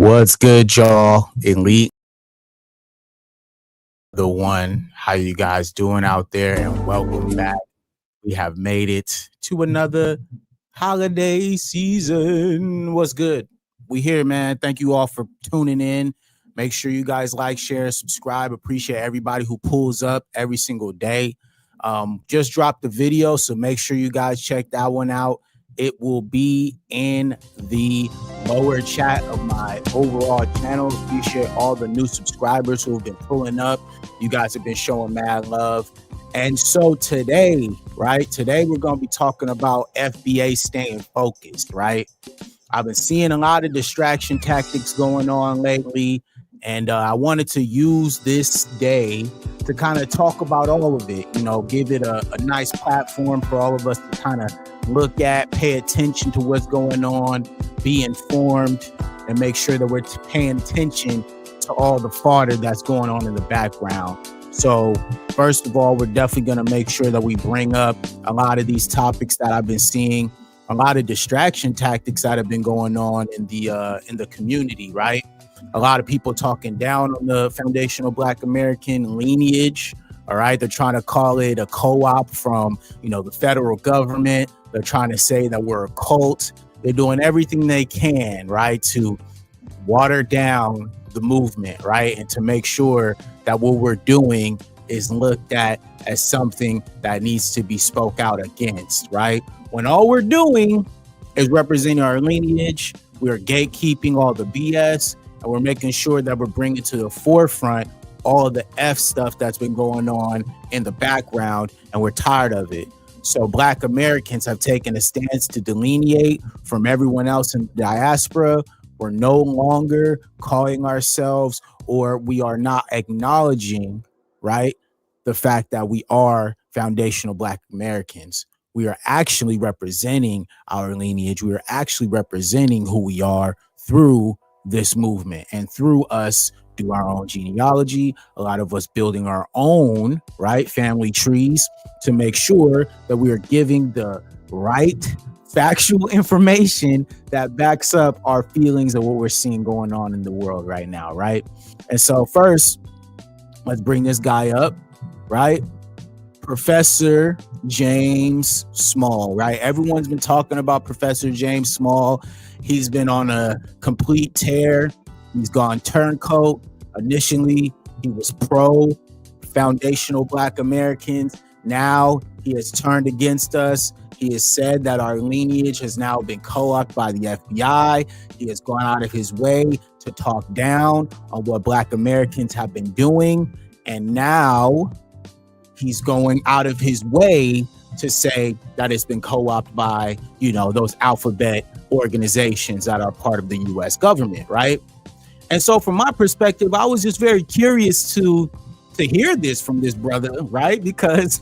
What's good, y'all? Elite, the one. How you guys doing out there? And welcome back. We have made it to another holiday season. What's good? We here, man. Thank you all for tuning in. Make sure you guys like, share, subscribe. Appreciate everybody who pulls up every single day. Just dropped the video, so make sure you guys check that one out. It will be in the lower chat of my overall channel. Appreciate all the new subscribers who have been pulling up. You guys have been showing mad love. And so today, right? Today we're going to be talking about FBA staying focused, right? I've been seeing a lot of distraction tactics going on lately, and I wanted to use this day to kind of talk about all of it, give it a nice platform for all of us to kind of look at, pay attention to what's going on, be informed, and make sure that we're paying attention to all the fodder that's going on in the background. So first of all, we're definitely going to make sure that we bring up a lot of these topics that I've been seeing, a lot of distraction tactics that have been going on in the community, right? A lot of people talking down on the foundational Black American lineage. All right. They're trying to call it a co-op from, the federal government. They're trying to say that we're a cult. They're doing everything they can, right, to water down the movement, right, and to make sure that what we're doing is looked at as something that needs to be spoke out against, right? When all we're doing is representing our lineage, we're gatekeeping all the BS, and we're making sure that we're bringing to the forefront all of the F stuff that's been going on in the background, and we're tired of it. So Black Americans have taken a stance to delineate from everyone else in the diaspora. We're no longer calling ourselves, or we are not acknowledging, right, the fact that we are foundational Black Americans. We are actually representing our lineage. We are actually representing who we are through this movement and through us do our own genealogy, a lot of us building our own, right, family trees to make sure that we are giving the right factual information that backs up our feelings of what we're seeing going on in the world right now, right? And so first, let's bring this guy up, right? Professor James Small, right? Everyone's been talking about Professor James Small. He's been on a complete tear. He's gone turncoat. Initially, he was pro foundational Black Americans. Now he has turned against us. He has said that our lineage has now been co-opted by the FBI. He has gone out of his way to talk down on what Black Americans have been doing. And now he's going out of his way to say that it's been co-opted by, those alphabet organizations that are part of the U.S. government, right? And so from my perspective, I was just very curious to hear this from this brother, right? Because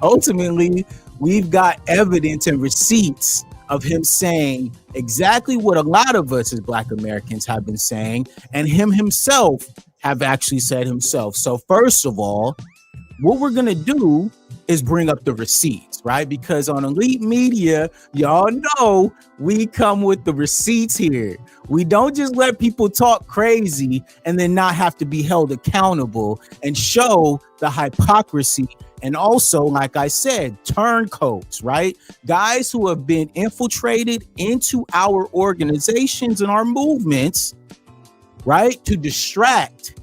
ultimately, we've got evidence and receipts of him saying exactly what a lot of us as Black Americans have been saying, and him himself have actually said himself. So first of all, what we're going to do is bring up the receipts, right? Because on Elite Media, y'all know we come with the receipts here. We don't just let people talk crazy and then not have to be held accountable and show the hypocrisy. And also, like I said, turncoats, right? Guys who have been infiltrated into our organizations and our movements, right? To distract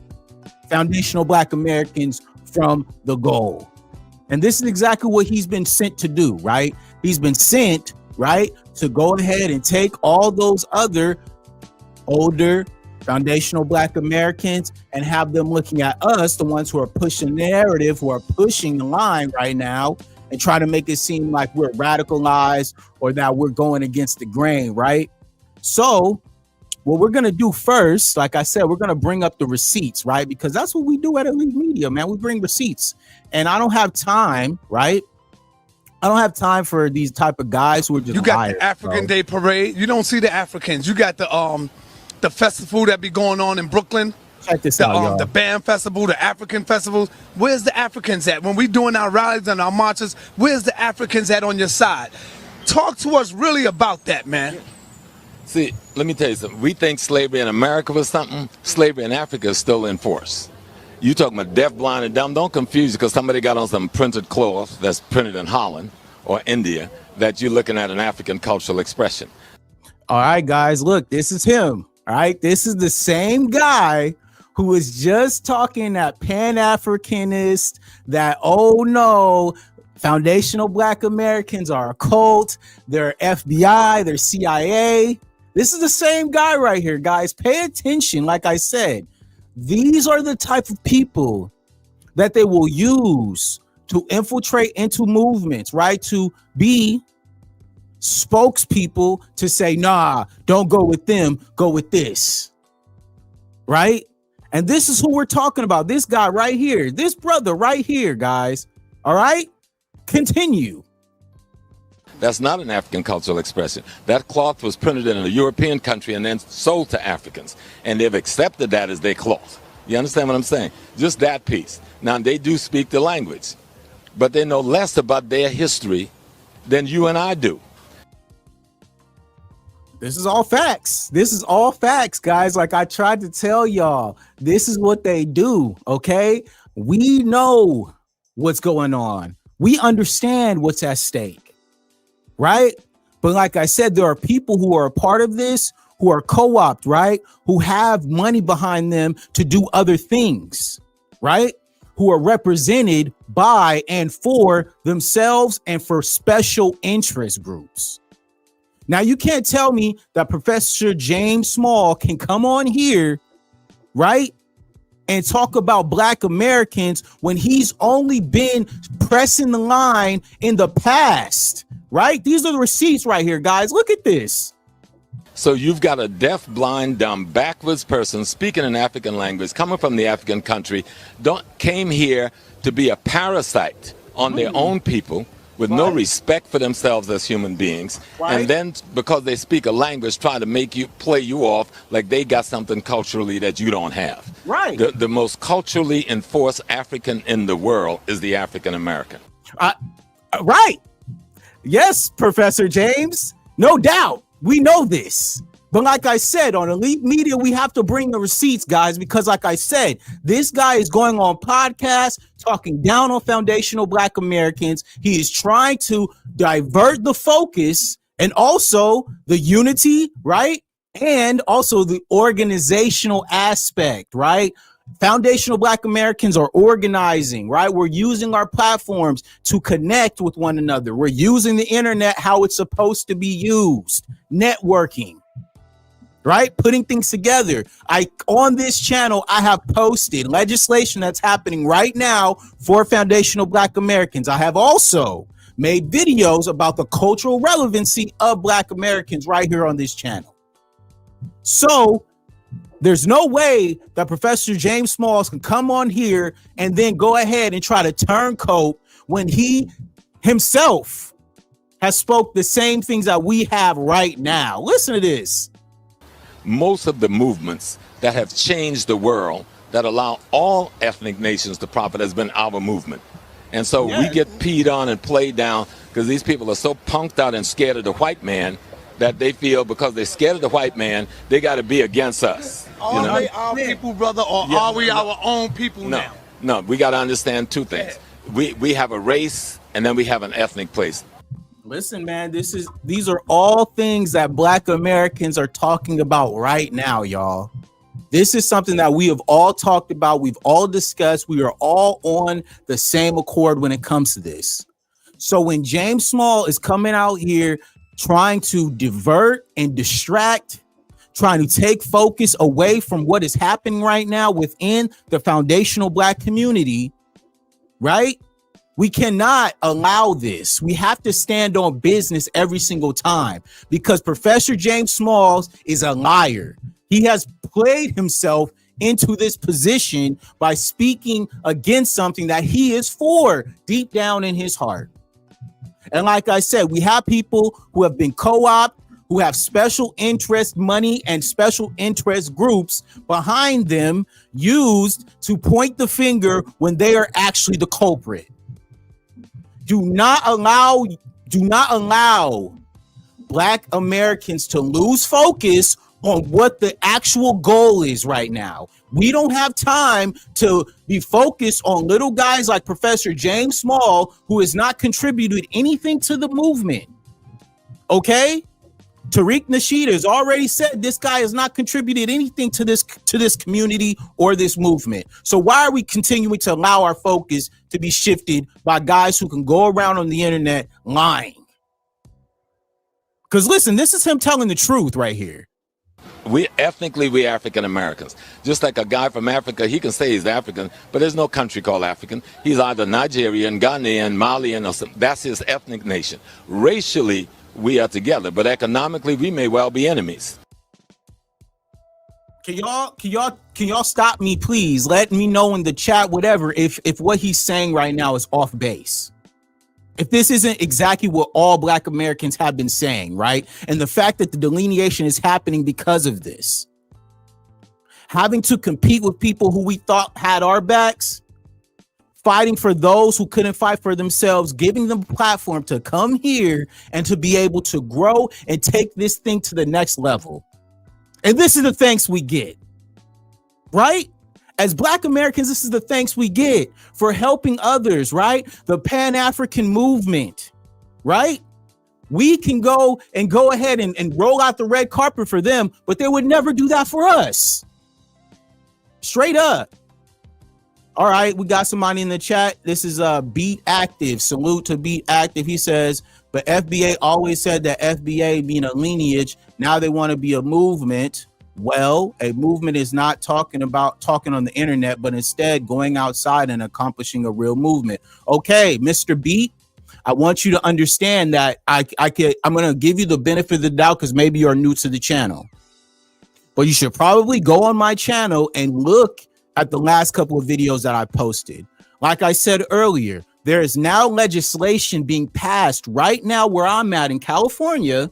foundational Black Americans from the goal. And this is exactly what he's been sent to do, right? He's been sent, right, to go ahead and take all those other older foundational Black Americans and have them looking at us, the ones who are pushing the narrative, who are pushing the line right now, and try to make it seem like we're radicalized or that we're going against the grain, right? So what we're going to do first, like I said, we're going to bring up the receipts, right? Because that's what we do at Elite Media, man. We bring receipts. And I don't have time, right? I don't have time for these type of guys who are just You got liars, the African bro. Day Parade. You don't see the Africans. You got the festival that be going on in Brooklyn. Check this out, y'all. The band festival, the African festivals. Where's the Africans at? When we doing our rallies and our marches, where's the Africans at on your side? Talk to us really about that, man. See, let me tell you something. We think slavery in America was something. Slavery in Africa is still in force. You talking about deaf, blind, and dumb. Don't confuse you because somebody got on some printed cloth that's printed in Holland or India that you're looking at an African cultural expression. All right, guys, look, this is him. All right, this is the same guy who was just talking that Pan-Africanist, that, oh no, foundational Black Americans are a cult, they're FBI, they're CIA. This is the same guy right here, guys. Pay attention. Like I said, these are the type of people that they will use to infiltrate into movements, right? To be spokespeople to say, nah, don't go with them, go with this, right? And this is who we're talking about. This guy right here, this brother right here, guys. All right, continue. That's not an African cultural expression. That cloth was printed in a European country and then sold to Africans. And they've accepted that as their cloth. You understand what I'm saying? Just that piece. Now, they do speak the language, but they know less about their history than you and I do. This is all facts. This is all facts, guys. Like I tried to tell y'all, this is what they do, okay? We know what's going on. We understand what's at stake, right? But like I said, there are people who are a part of this, who are co-opt, right? Who have money behind them to do other things, right? Who are represented by and for themselves and for special interest groups. Now, you can't tell me that Professor James Small can come on here, right, and talk about Black Americans when he's only been pressing the line in the past, right? These are the receipts right here, guys. Look at this. So you've got a deaf, blind, dumb, backwards person speaking an African language, coming from the African country, came here to be a parasite on their own people, with no respect for themselves as human beings, and then because they speak a language, try to make you play you off like they got something culturally that you don't have. Right. The most culturally enforced African in the world is the African American. Right. Yes, Professor James. No doubt. We know this. But like I said, on Elite Media, we have to bring the receipts, guys, because like I said, this guy is going on podcasts, talking down on foundational Black Americans. He is trying to divert the focus and also the unity, right? And also the organizational aspect, right? Foundational Black Americans are organizing, right? We're using our platforms to connect with one another. We're using the internet how it's supposed to be used, networking. Right? Putting things together. On this channel, I have posted legislation that's happening right now for foundational Black Americans. I have also made videos about the cultural relevancy of Black Americans right here on this channel. So there's no way that Professor James Smalls can come on here and then go ahead and try to turncoat when he himself has spoke the same things that we have right now. Listen to this. Most of the movements that have changed the world, that allow all ethnic nations to profit, has been our movement. And so we get peed on and played down because these people are so punked out and scared of the white man that they feel because they're scared of the white man, they got to be against us. Are they our people, brother, or are we our own people now? No, we got to understand two things. We have a race and then we have an ethnic place. Listen, man, these are all things that Black Americans are talking about right now, y'all. This is something that we have all talked about. We've all discussed. We are all on the same accord when it comes to this. So when James Small is coming out here trying to divert and distract, trying to take focus away from what is happening right now within the foundational Black community, right? We cannot allow this. We have to stand on business every single time because Professor James Smalls is a liar. He has played himself into this position by speaking against something that he is for deep down in his heart. And like I said, we have people who have been co-opted, who have special interest money and special interest groups behind them used to point the finger when they are actually the culprit. Do not allow Black Americans to lose focus on what the actual goal is right now. We don't have time to be focused on little guys like Professor James Small, who has not contributed anything to the movement. Okay? Tariq Nasheed has already said this guy has not contributed anything to this community or this movement. So why are we continuing to allow our focus to be shifted by guys who can go around on the internet lying? Because listen, this is him telling the truth right here. We African Americans. Just like a guy from Africa, he can say he's African, but there's no country called African. He's either Nigerian, Ghanaian, Malian, or something. That's his ethnic nation. Racially, we are together, but economically, we may well be enemies. Can y'all stop me, please? Let me know in the chat, whatever, if what he's saying right now is off base. If this isn't exactly what all Black Americans have been saying, right? And the fact that the delineation is happening because of this. Having to compete with people who we thought had our backs, fighting for those who couldn't fight for themselves, giving them a platform to come here and to be able to grow and take this thing to the next level. And this is the thanks we get, right? As Black Americans, this is the thanks we get for helping others, right? The Pan-African movement, right? We can go ahead and roll out the red carpet for them, but they would never do that for us. Straight up. All right, we got somebody in the chat. This is Beat Active. Salute to Beat Active. He says, but FBA always said that FBA being a lineage, now they want to be a movement. Well, a movement is not talking on the internet, but instead going outside and accomplishing a real movement. Okay, Mr. Beat, I want you to understand that I'm going to give you the benefit of the doubt because maybe you're new to the channel. But you should probably go on my channel and look at the last couple of videos that I posted. Like I said earlier, there is now legislation being passed right now where I'm at in California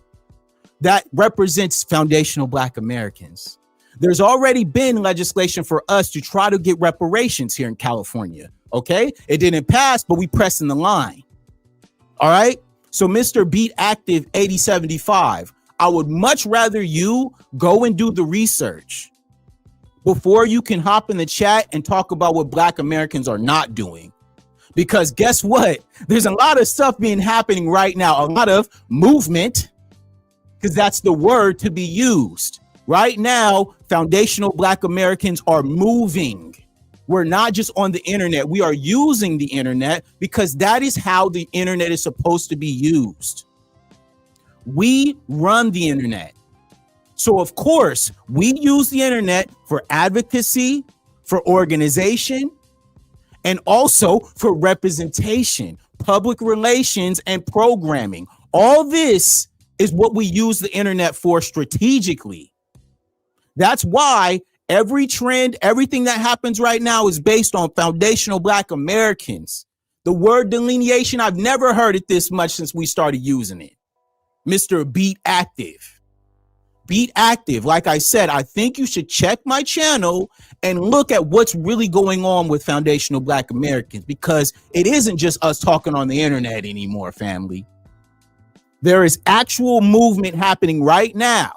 that represents foundational Black Americans. There's already been legislation for us to try to get reparations here in California. Okay, it didn't pass, but we pressing the line. All right, so Mr. Beat Active 8075, I would much rather you go and do the research before you can hop in the chat and talk about what Black Americans are not doing. Because guess what? There's a lot of stuff happening right now, a lot of movement, because that's the word to be used. Right now, foundational Black Americans are moving. We're not just on the internet. We are using the internet because that is how the internet is supposed to be used. We run the internet. So of course, we use the internet for advocacy, for organization, and also for representation, public relations, and programming. All this is what we use the internet for strategically. That's why every trend, everything that happens right now is based on foundational Black Americans. The word delineation, I've never heard it this much since we started using it. Mr. Beat Active. Beat Active. Like I said, I think you should check my channel and look at what's really going on with foundational Black Americans, because it isn't just us talking on the internet anymore, family. There is actual movement happening right now.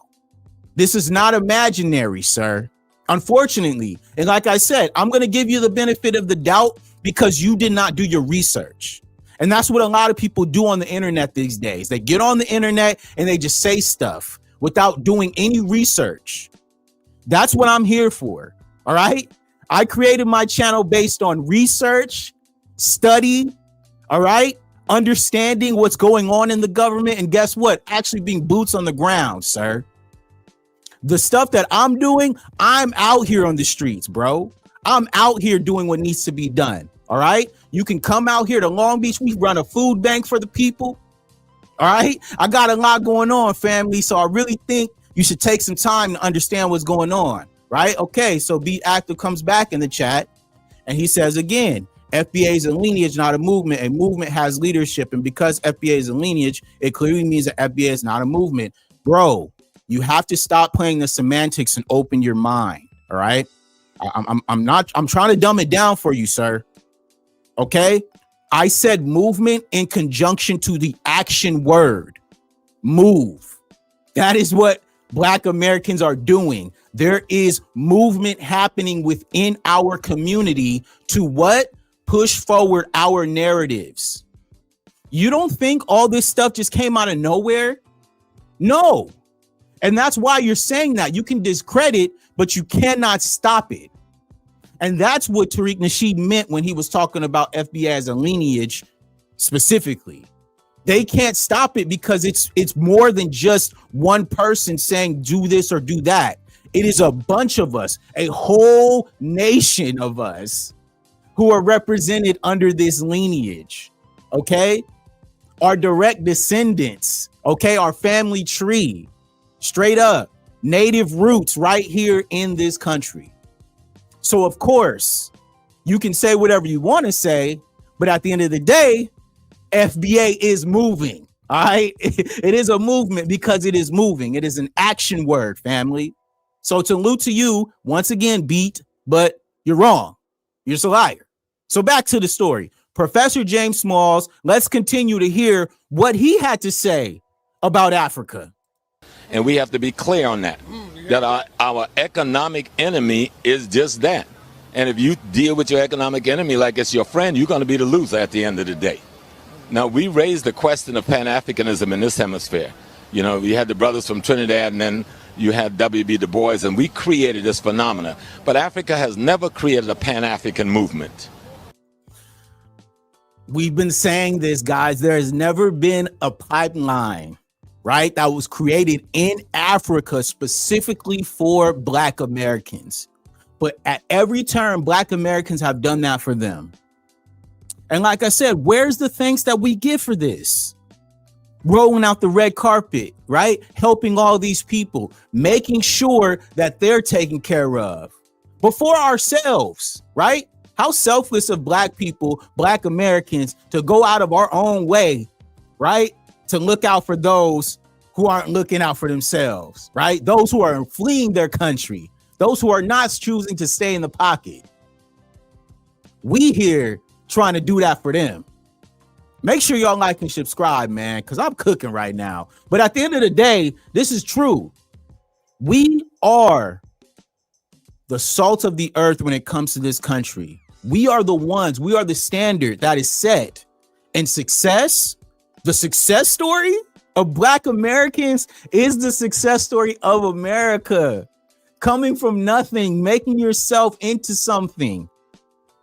This is not imaginary, sir. Unfortunately. And like I said, I'm going to give you the benefit of the doubt because you did not do your research. And that's what a lot of people do on the internet these days. They get on the internet and they just say stuff without doing any research. That's what I'm here for. All right. I created my channel based on research, study. All right. Understanding what's going on in the government. And guess what? Actually being boots on the ground, sir. The stuff that I'm doing, I'm out here on the streets, bro. I'm out here doing what needs to be done. All right. You can come out here to Long Beach. We run a food bank for the people. All right. I got a lot going on, family. So I really think you should take some time to understand what's going on. Right. OK, so Be Active comes back in the chat and he says, again, FBA is a lineage, not a movement. A movement has leadership. And because FBA is a lineage, it clearly means that FBA is not a movement. Bro, you have to stop playing the semantics and open your mind. All right. I'm trying to dumb it down for you, sir. OK, I said movement in conjunction to the action word. move. That is what Black Americans are doing. There is movement happening within our community to what? Push forward our narratives. You don't think all this stuff just came out of nowhere? No. And that's why you're saying that. You can discredit, but you cannot stop it. And that's what Tariq Nasheed meant when he was talking about FBA as a lineage specifically. They can't stop it because it's more than just one person saying do this or do that. It is a bunch of us, a whole nation of us who are represented under this lineage. Okay? Our direct descendants, okay, our family tree, straight up, native roots right here in this country. So, of course, you can say whatever you want to say, but at the end of the day, FBA is moving. All right. It is a movement because it is moving. It is an action word, family. So, salute to you once again, Beat, but you're wrong. You're just a liar. So, back to the story. Professor James Smalls, let's continue to hear what he had to say about Africa. And we have to be clear on that, that our economic enemy is just that. And if you deal with your economic enemy like it's your friend, you're going to be the loser at the end of the day. Now, we raised the question of Pan-Africanism in this hemisphere. You know, we had the brothers from Trinidad, and then you had W.B. Du Bois, and we created this phenomena. But Africa has never created a Pan-African movement. We've been saying this, guys. There has never been a pipeline, right, that was created in Africa specifically for Black Americans. But at every turn, Black Americans have done that for them. And like I said, where's the thanks that we give for this? Rolling out the red carpet, right? Helping all these people, making sure that they're taken care of before ourselves, right? How selfless of Black people, Black Americans, to go out of our own way, right? To look out for those who aren't looking out for themselves, right? Those who are fleeing their country, those who are not choosing to stay in the pocket. We here trying to do that for them. Make sure y'all like and subscribe, man, because I'm cooking right now. But at the end of the day, this is true. We are the salt of the earth when it comes to this country. We are the ones, we are the standard that is set. And success, the success story of Black Americans is the success story of America. Coming from nothing, making yourself into something.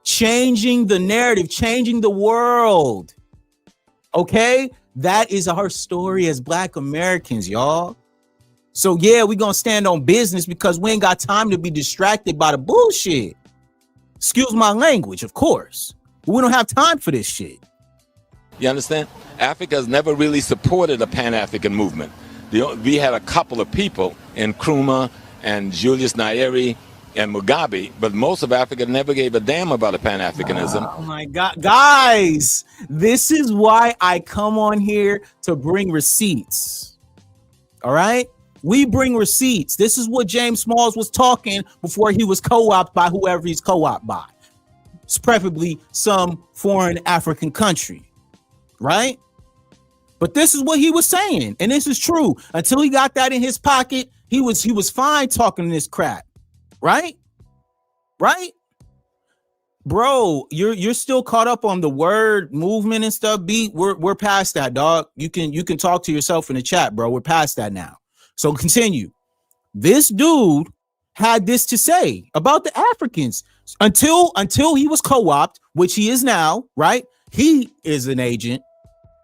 Changing the narrative, changing the world. Okay? That is our story as Black Americans, y'all. So yeah, we're gonna stand on business because we ain't got time to be distracted by the bullshit. Excuse my language, of course. But we don't have time for this shit. You understand? Africa has never really supported a Pan-African movement. We had a couple of people in Nkrumah and Julius Nyerere and Mugabe, but most of Africa never gave a damn about a Pan-Africanism. Oh my God, guys, this is why I come on here to bring receipts. All right? We bring receipts. This is what James Smalls was talking before he was co-opted by whoever he's co-opted by. It's preferably some foreign African country, right? But this is what he was saying, and this is true. Until he got that in his pocket, he was fine talking this crap. Right? Right? Bro, you're still caught up on the word movement and stuff. Beat, we're past that, dog. You can talk to yourself in the chat, bro. We're past that now. So continue. This dude had this to say about the Africans until he was co-opted, which he is now, right? He is an agent.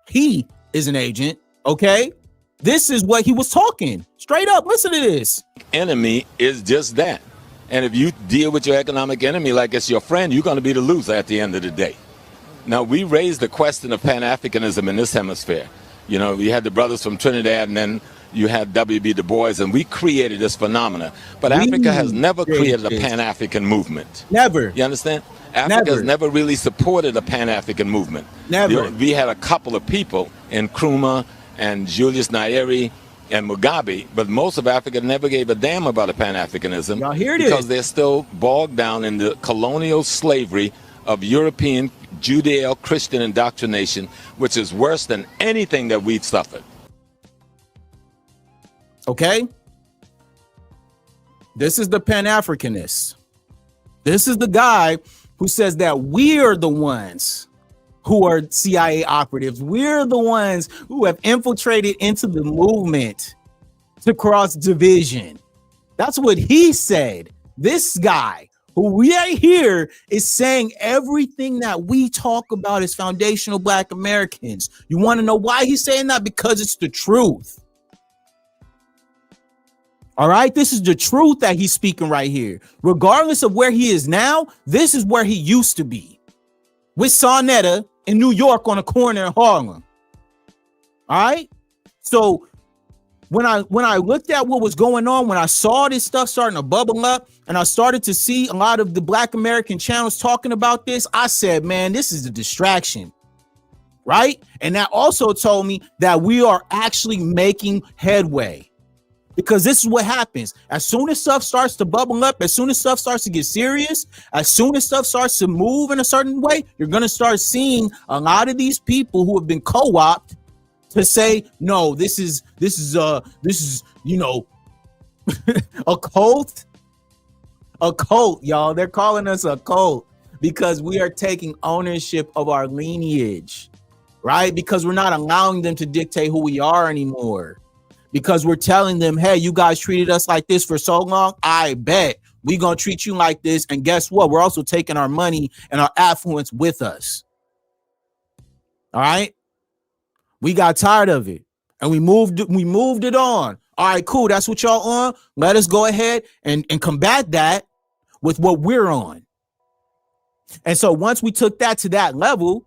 He is an agent, okay? This is what he was talking. Straight up, listen to this. Enemy is just that. And if you deal with your economic enemy like it's your friend, you're going to be the loser at the end of the day. Now, we raised the question of Pan-Africanism in this hemisphere. You know, we had the brothers from Trinidad, and then you had W.B. Du Bois, and we created this phenomena. But Africa has never created a Pan-African movement. Never. You understand? Africa has never really supported a Pan-African movement. Never. We had a couple of people in Nkrumah and Julius Nyerere and Mugabe, but most of Africa never gave a damn about a Pan-Africanism. Y'all hear it? Because they're still bogged down in the colonial slavery of European Judeo-Christian indoctrination, which is worse than anything that we've suffered. Okay? This is the Pan-Africanist. This is the guy who says that we're the ones who are CIA operatives. We're the ones who have infiltrated into the movement to cross division. That's what he said. This guy who we are here is saying everything that we talk about is foundational Black Americans. You want to know why he's saying that? Because it's the truth. All right, this is the truth that he's speaking right here. Regardless of where he is now, this is where he used to be. With Sonetta in New York on a corner in Harlem. All right. So when I looked at what was going on, when I saw this stuff starting to bubble up and I started to see a lot of the Black American channels talking about this, I said, man, this is a distraction. Right. And that also told me that we are actually making headway. Because this is what happens. As soon as stuff starts to bubble up, as soon as stuff starts to get serious, as soon as stuff starts to move in a certain way, you're going to start seeing a lot of these people who have been co-opted to say, no, this is, you know, a cult, y'all. They're calling us a cult because we are taking ownership of our lineage, right? Because we're not allowing them to dictate who we are anymore. Because we're telling them, hey, you guys treated us like this for so long. I bet we're going to treat you like this. And guess what? We're also taking our money and our affluence with us. All right. We got tired of it and we moved it on. All right, cool. That's what y'all on. Let us go ahead and combat that with what we're on. And so once we took that to that level,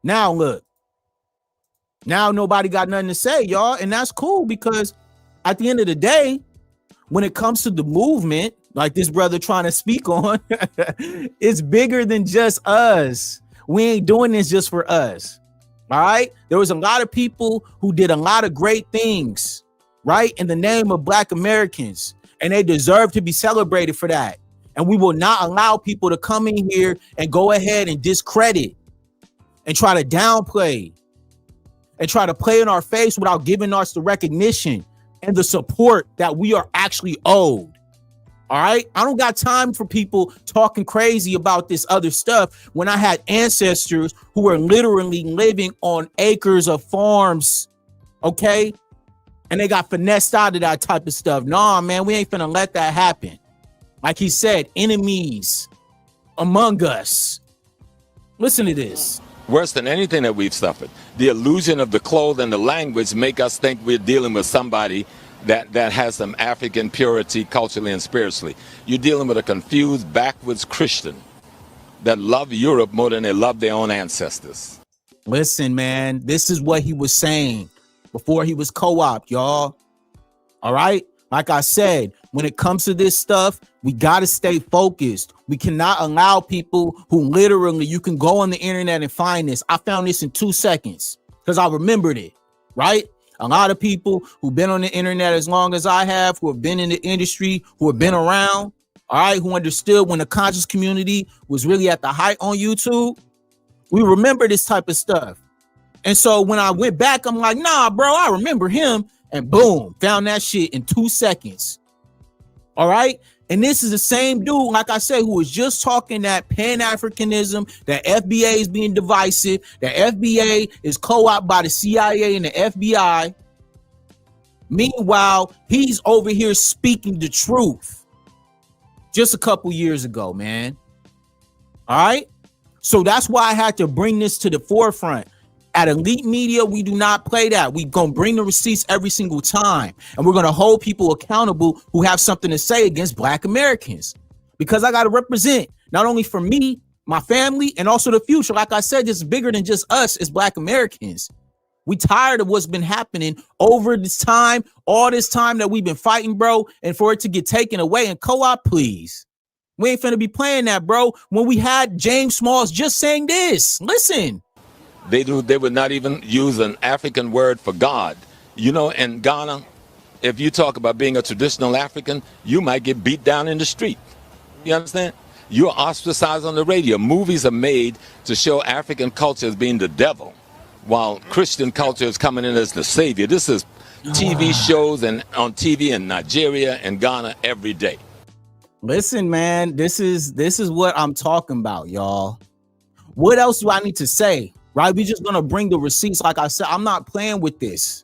now look. Now nobody got nothing to say, y'all. And that's cool because at the end of the day, when it comes to the movement, like this brother trying to speak on, it's bigger than just us. We ain't doing this just for us. All right. There was a lot of people who did a lot of great things, right, in the name of Black Americans, and they deserve to be celebrated for that. And we will not allow people to come in here and go ahead and discredit and try to downplay and try to play in our face without giving us the recognition and the support that we are actually owed. All right. I don't got time for people talking crazy about this other stuff when I had ancestors who were literally living on acres of farms. OK, and they got finessed out of that type of stuff. Nah, man, we ain't finna let that happen. Like he said, enemies among us. Listen to this. Worse than anything that we've suffered. The illusion of the clothes and the language make us think we're dealing with somebody that has some African purity culturally and spiritually. You're dealing with a confused, backwards Christian that love Europe more than they love their own ancestors. Listen, man, this is what he was saying before he was co-op, y'all. All right. Like I said, when it comes to this stuff, we got to stay focused. We cannot allow people who literally, you can go on the internet and find this. I found this in 2 seconds because I remembered it, right? A lot of people who've been on the internet as long as I have, who have been in the industry, who have been around, all right, who understood when the conscious community was really at the height on YouTube. We remember this type of stuff. And so when I went back, I'm like, nah, bro, I remember him. And boom, found that shit in 2 seconds. All right. And this is the same dude, like I said, who was just talking that Pan-Africanism, that FBA is being divisive, that FBA is co-opted by the CIA and the FBI. Meanwhile, he's over here speaking the truth just a couple years ago, man. All right. So that's why I had to bring this to the forefront. At Elite Media, we do not play that. We're going to bring the receipts every single time. And we're going to hold people accountable who have something to say against Black Americans. Because I got to represent not only for me, my family, and also the future. Like I said, it's bigger than just us as Black Americans. We tired of what's been happening over this time, all this time that we've been fighting, bro. And for it to get taken away and co-op, please. We ain't finna be playing that, bro. When we had James Smalls just saying this, listen. They would not even use an African word for God. You know, in Ghana, if you talk about being a traditional African, you might get beat down in the street. You understand? You're ostracized on the radio. Movies are made to show African culture as being the devil, while Christian culture is coming in as the savior. This is TV shows and on TV in Nigeria and Ghana every day. Listen, man, this is what I'm talking about, y'all. What else do I need to say? Right? We're just gonna bring the receipts. Like I said, I'm not playing with this.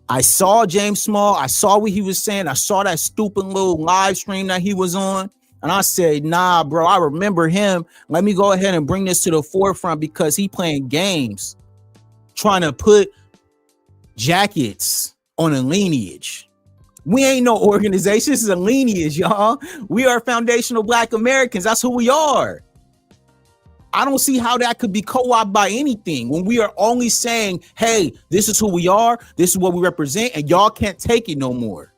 I saw James Small. I saw what he was saying. I saw that stupid little live stream that he was on. And I said, nah, bro, I remember him. Let me go ahead and bring this to the forefront because he playing games, trying to put jackets on a lineage. We ain't no organization. This is a lineage, y'all. We are foundational Black Americans. That's who we are. I don't see how that could be co-opted by anything when we are only saying, hey, this is who we are. This is what we represent. And y'all can't take it no more.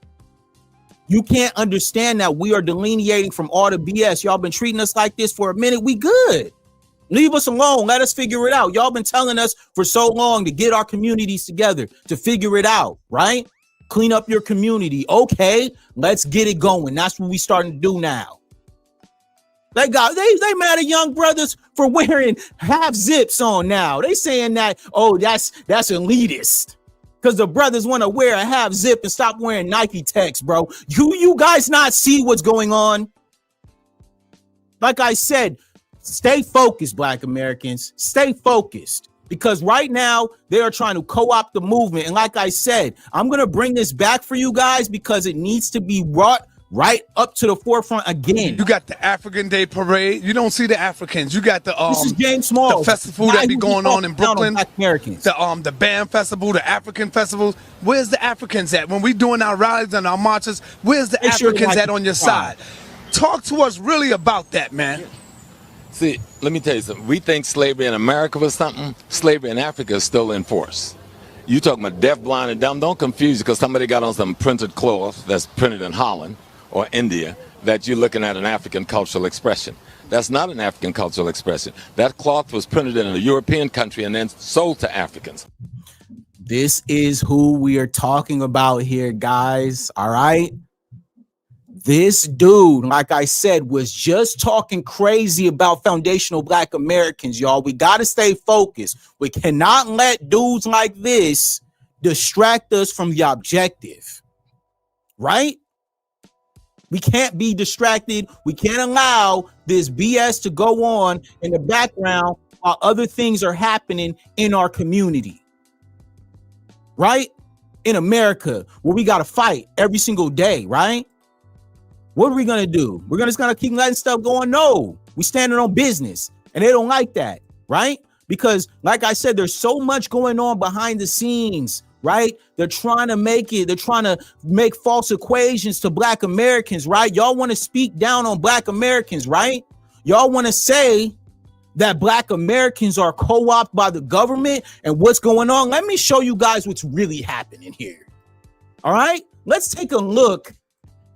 You can't understand that we are delineating from all the BS. Y'all been treating us like this for a minute. We good. Leave us alone. Let us figure it out. Y'all been telling us for so long to get our communities together, to figure it out, right? Clean up your community. Okay, let's get it going. That's what we starting to do now. They mad at young brothers for wearing half zips on now. They saying that, oh, that's elitist. Because the brothers want to wear a half zip and stop wearing Nike Techs, bro. You guys not see what's going on? Like I said, stay focused, Black Americans. Stay focused. Because right now, they are trying to co-opt the movement. And like I said, I'm going to bring this back for you guys because it needs to be brought right up to the forefront again. You got the African Day Parade. You don't see the Africans. You got the this is James Small, the festival that be going on in Brooklyn. Black-Americans. The band festival, the African festivals. Where's the Africans at? When we doing our rallies and our marches, where's the Africans at on your side? Talk to us really about that, man. See, let me tell you something. We think slavery in America was something. Slavery in Africa is still in force. You talking about deaf, blind, and dumb. Don't confuse you because somebody got on some printed cloth that's printed in Holland or India that you're looking at an African cultural expression. That's not an African cultural expression. That cloth was printed in a European country and then sold to Africans. This is who we are talking about here, guys. All right. This dude, like I said, was just talking crazy about foundational Black Americans, y'all. We got to stay focused. We cannot let dudes like this distract us from the objective, right? We can't be distracted. We can't allow this BS to go on in the background while other things are happening in our community, right? In America, where we got to fight every single day, right? What are we going to do? We're just going to keep letting stuff go on? No, we standing on business and they don't like that, right? Because like I said, there's so much going on behind the scenes, right? They're trying to make it. They're trying to make false equations to Black Americans, right? Y'all want to speak down on Black Americans, right? Y'all want to say that Black Americans are co-opted by the government and what's going on. Let me show you guys what's really happening here. All right, let's take a look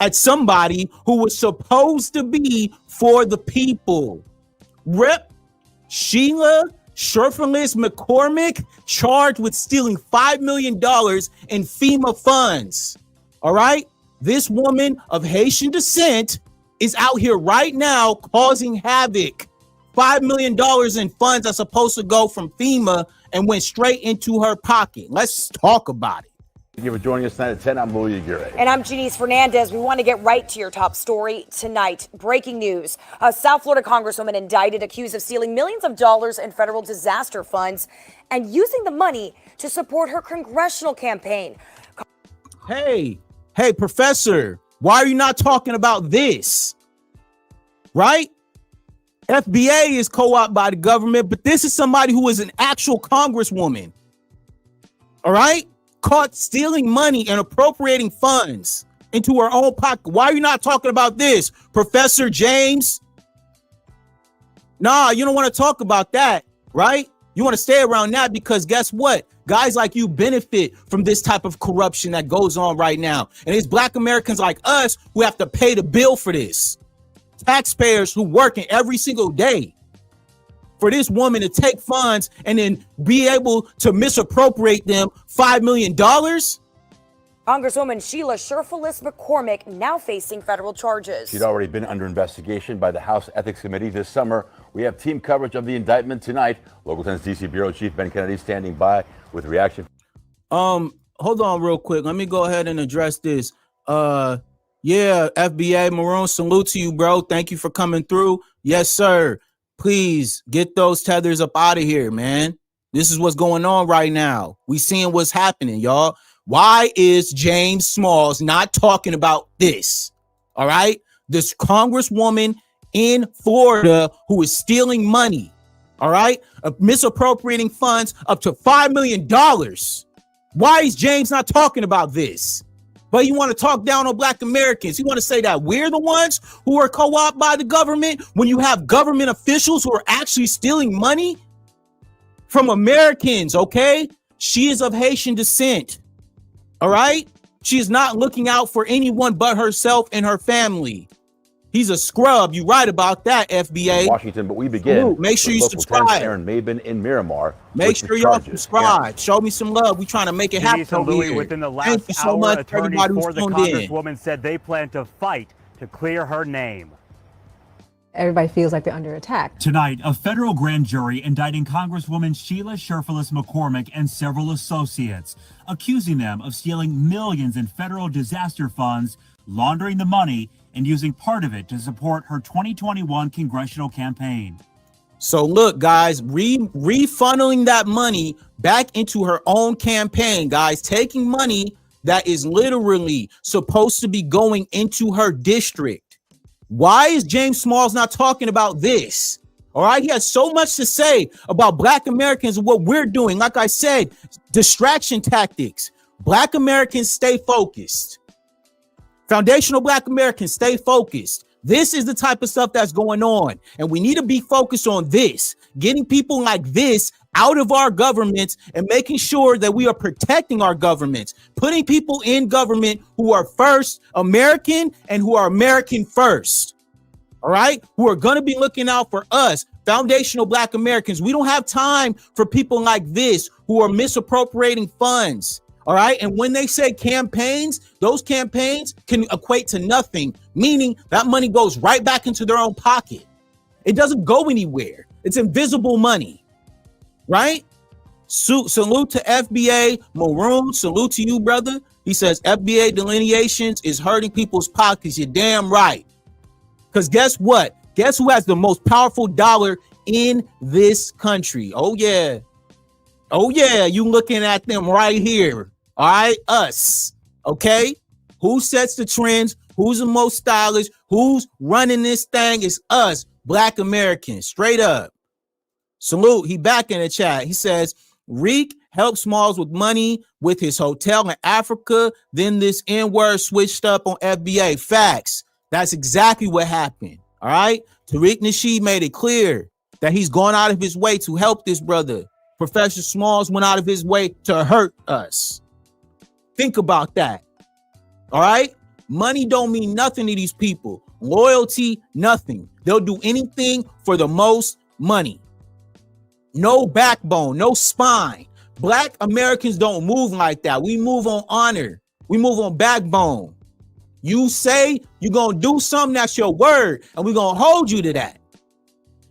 at somebody who was supposed to be for the people. Rep. Sheila Sherferless McCormick charged with stealing $5 million in FEMA funds. All right. This woman of Haitian descent is out here right now causing havoc. $5 million in funds are supposed to go from FEMA and went straight into her pocket. Let's talk about it. Thank you for joining us tonight at 10. I'm Louis Aguirre. And I'm Janice Fernandez. We want to get right to your top story tonight. Breaking news. A South Florida congresswoman indicted, accused of stealing millions of dollars in federal disaster funds and using the money to support her congressional campaign. Hey, professor, why are you not talking about this? Right? FBA is co-opted by the government, but this is somebody who is an actual congresswoman. All right? Caught stealing money and appropriating funds into her own pocket. Why are you not talking about this, Professor James? Nah, you don't want to talk about that, right? You want to stay around that because guess what? Guys like you benefit from this type of corruption that goes on right now. And it's Black Americans like us who have to pay the bill for this. Taxpayers who working every single day for this woman to take funds and then be able to misappropriate them $5 million. Congresswoman Sheila Sherferless McCormick now facing federal charges. She'd already been under investigation by the House Ethics Committee this summer. We have team coverage of the indictment tonight. Local 10's DC Bureau Chief Ben Kennedy standing by with reaction. hold on real quick. Let me go ahead and address this. Yeah, FBA Maroon, salute to you, bro. Thank you for coming through. Yes, sir. Please get those tethers up out of here, man. This is what's going on right now. We seeing what's happening, y'all. Why is James Smalls not talking about this? All right. This congresswoman in Florida who is stealing money. All right. Misappropriating funds up to $5 million. Why is James not talking about this? But you want to talk down on Black Americans. You want to say that we're the ones who are co-opted by the government when you have government officials who are actually stealing money from Americans, okay? She is of Haitian descent, all right? She is not looking out for anyone but herself and her family. He's a scrub. You right about that, FBA. Washington, but we begin. Make sure you subscribe. Aaron Mabin in Miramar. Make sure y'all subscribe. Show me some love. We trying to make it happen over here. Within the last Thank you so much, everybody who's tuned in. The Congresswoman said they plan to fight to clear her name. Everybody feels like they're under attack. Tonight, a federal grand jury indicting Congresswoman Sheila Sherfilis McCormick and several associates, accusing them of stealing millions in federal disaster funds, laundering the money, and using part of it to support her 2021 congressional campaign. So look, guys, refunneling that money back into her own campaign, guys, taking money that is literally supposed to be going into her district. Why is James Smalls not talking about this? All right, he has so much to say about Black Americans and what we're doing. Like I said, distraction tactics. Black Americans, stay focused. Foundational Black Americans, stay focused. This is the type of stuff that's going on. And we need to be focused on this, getting people like this out of our governments and making sure that we are protecting our governments, putting people in government who are first American and who are American first. All right, who are going to be looking out for us, foundational Black Americans. We don't have time for people like this who are misappropriating funds. All right. And when they say campaigns, those campaigns can equate to nothing, meaning that money goes right back into their own pocket. It doesn't go anywhere. It's invisible money. Right. Salute to FBA Maroon. Salute to you, brother. He says FBA delineations is hurting people's pockets. You're damn right. Because guess what? Guess who has the most powerful dollar in this country? Oh, yeah. Oh, yeah. You looking at them right here. All right. Us. OK, who sets the trends? Who's the most stylish? Who's running this thing? Is us, Black Americans. Straight up. Salute. He back in the chat. He says Reek helped Smalls with money with his hotel in Africa. Then this N-word switched up on FBA. Facts. That's exactly what happened. All right. Tariq Nasheed made it clear that he's gone out of his way to help this brother. Professor Smalls went out of his way to hurt us. Think about that. All right. Money don't mean nothing to these people. Loyalty, nothing. They'll do anything for the most money. No backbone, no spine. Black Americans don't move like that. We move on honor. We move on backbone. You say you're going to do something, that's your word, and we're going to hold you to that.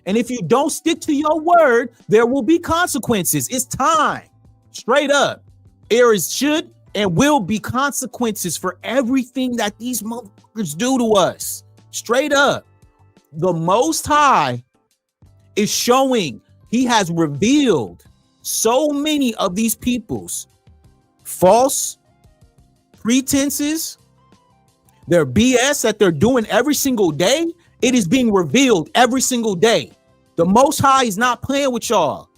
And if you don't stick to your word, there will be consequences. It's time. Straight up. There should and will be consequences for everything that these motherfuckers do to us. Straight up. The Most High is showing, he has revealed so many of these people's false pretenses, their BS that they're doing every single day. It is being revealed every single day. The Most High is not playing with y'all.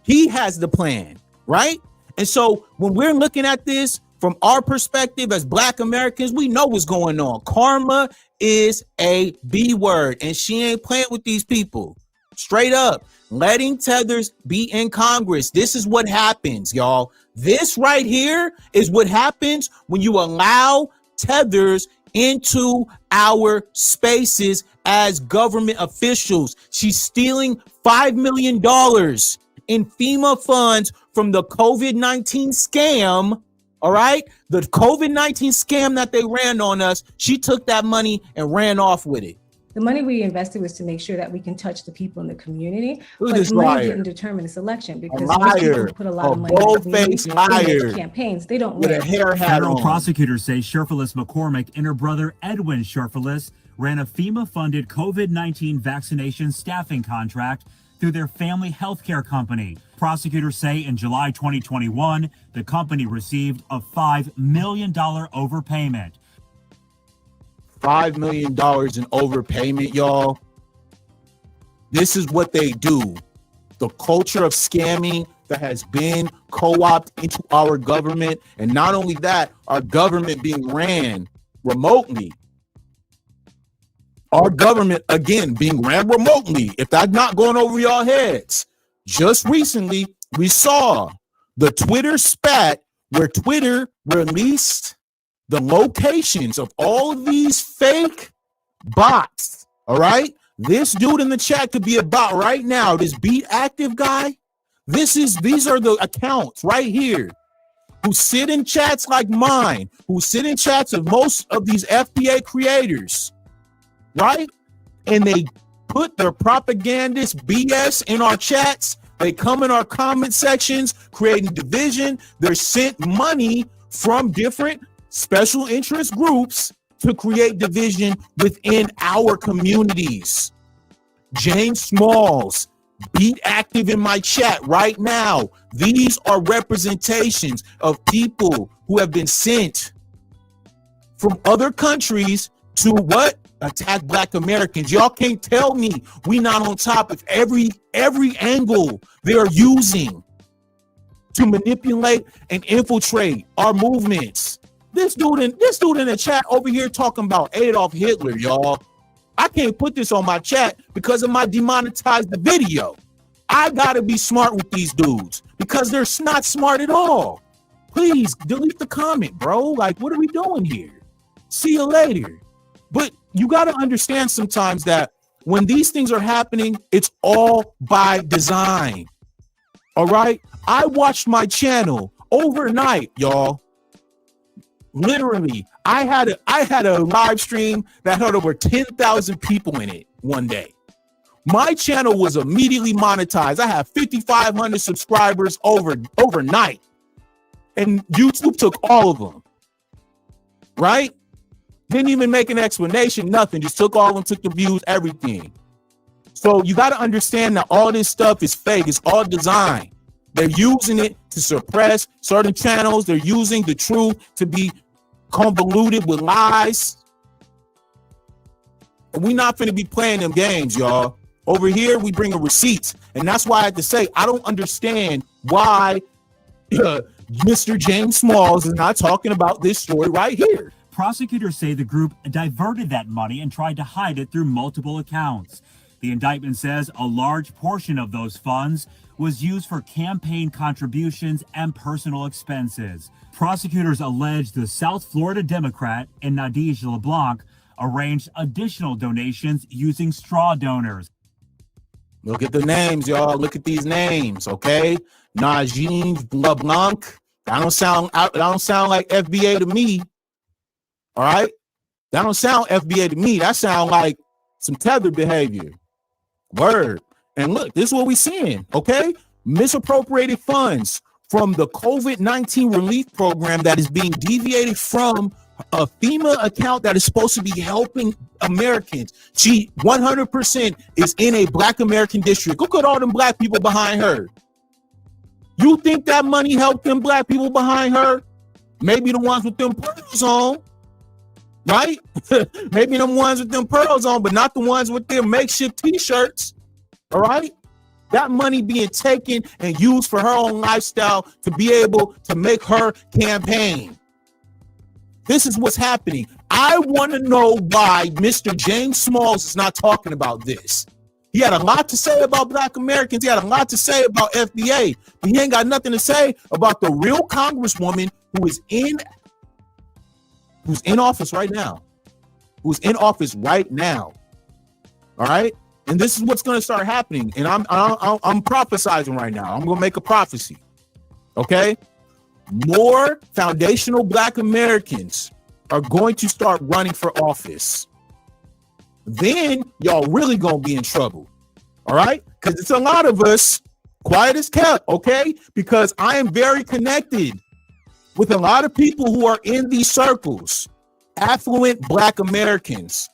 He has the plan, right? And so when we're looking at this from our perspective as Black Americans, we know what's going on. Karma is a B word, and she ain't playing with these people. Straight up. Letting tethers be in Congress. This is what happens, y'all. This right here is what happens when you allow tethers into our spaces as government officials. She's stealing $5 million in FEMA funds from the COVID-19 scam. All right. The COVID-19 scam that they ran on us. She took that money and ran off with it. The money we invested was to make sure that we can touch the people in the community. Who's But this the money liar? didn't determine this election because A most people liar. who put a lot A of money in the bold-faced community in their liar. campaigns, they don't With win. a hair hat Federal on. prosecutors say Sherfilis McCormick and her brother Edwin Sherfilis ran a FEMA-funded COVID-19 vaccination staffing contract through their family healthcare company. Prosecutors say in July 2021, the company received a $5 million overpayment. $5 million in overpayment, y'all. This is what they do. The culture of scamming that has been co-opted into our government, and not only that, our government being ran remotely. Our government, again, being ran remotely. If that's not going over y'all heads, just recently we saw the Twitter spat where Twitter released the locations of all of these fake bots. All right, this dude in the chat could be a bot right now. This Beat Active guy. These are the accounts right here who sit in chats like mine, who sit in chats of most of these FBA creators, right? And they put their propagandist BS in our chats. They come in our comment sections, creating division. They're sent money from different special interest groups to create division within our communities. James Smalls, Beat Active in my chat right now. These are representations of people who have been sent from other countries to what? Attack Black Americans. Y'all can't tell me we not on top of every angle they are using to manipulate and infiltrate our movements. This dude in the chat over here talking about Adolf Hitler, y'all. I can't put this on my chat because of my demonetized video. I gotta be smart with these dudes because they're not smart at all. Please delete the comment, bro. Like, what are we doing here? See you later. But you got to understand sometimes that when these things are happening, it's all by design. All right. I watched my channel overnight, y'all. Literally, I had a live stream that had over 10,000 people in it one day. My channel was immediately monetized. I have 5,500 subscribers overnight, and YouTube took all of them. Right? Didn't even make an explanation, nothing. Just took all of them, took the views, everything. So you got to understand that all this stuff is fake. It's all design. They're using it to suppress certain channels. They're using the truth to be convoluted with lies. And we're not going to be playing them games, y'all. Over here, we bring a receipt. And that's why I had to say, I don't understand why Mr. James Smalls is not talking about this story right here. Prosecutors say the group diverted that money and tried to hide it through multiple accounts. The indictment says a large portion of those funds was used for campaign contributions and personal expenses. Prosecutors allege the South Florida Democrat and Nadege LeBlanc arranged additional donations using straw donors. Look at the names, y'all. Look at these names, okay? Nadege LeBlanc. That don't sound like FBA to me. All right, that don't sound FBA to me. That sound like some tether behavior. Word. And look, this is what we're seeing. Okay, misappropriated funds from the COVID-19 relief program that is being deviated from a FEMA account that is supposed to be helping Americans. She 100% is in a Black American district. Look at all them Black people behind her. You think that money helped them Black people behind her? Maybe the ones with them pearls on. Right? Maybe them ones with them pearls on, but not the ones with their makeshift t-shirts. All right? That money being taken and used for her own lifestyle to be able to make her campaign. This is what's happening. I want to know why Mr. James Smalls is not talking about this. He had a lot to say about Black Americans. He had a lot to say about FBA, but he ain't got nothing to say about the real congresswoman who's in office right now. Who's in office right now. All right? And this is what's going to start happening. And I'm prophesizing right now. I'm going to make a prophecy. Okay? More foundational Black Americans are going to start running for office. then y'all really gonna be in trouble. All right, because it's a lot of us, quiet as kept, okay? Because I am very connected with a lot of people who are in these circles, affluent Black Americans.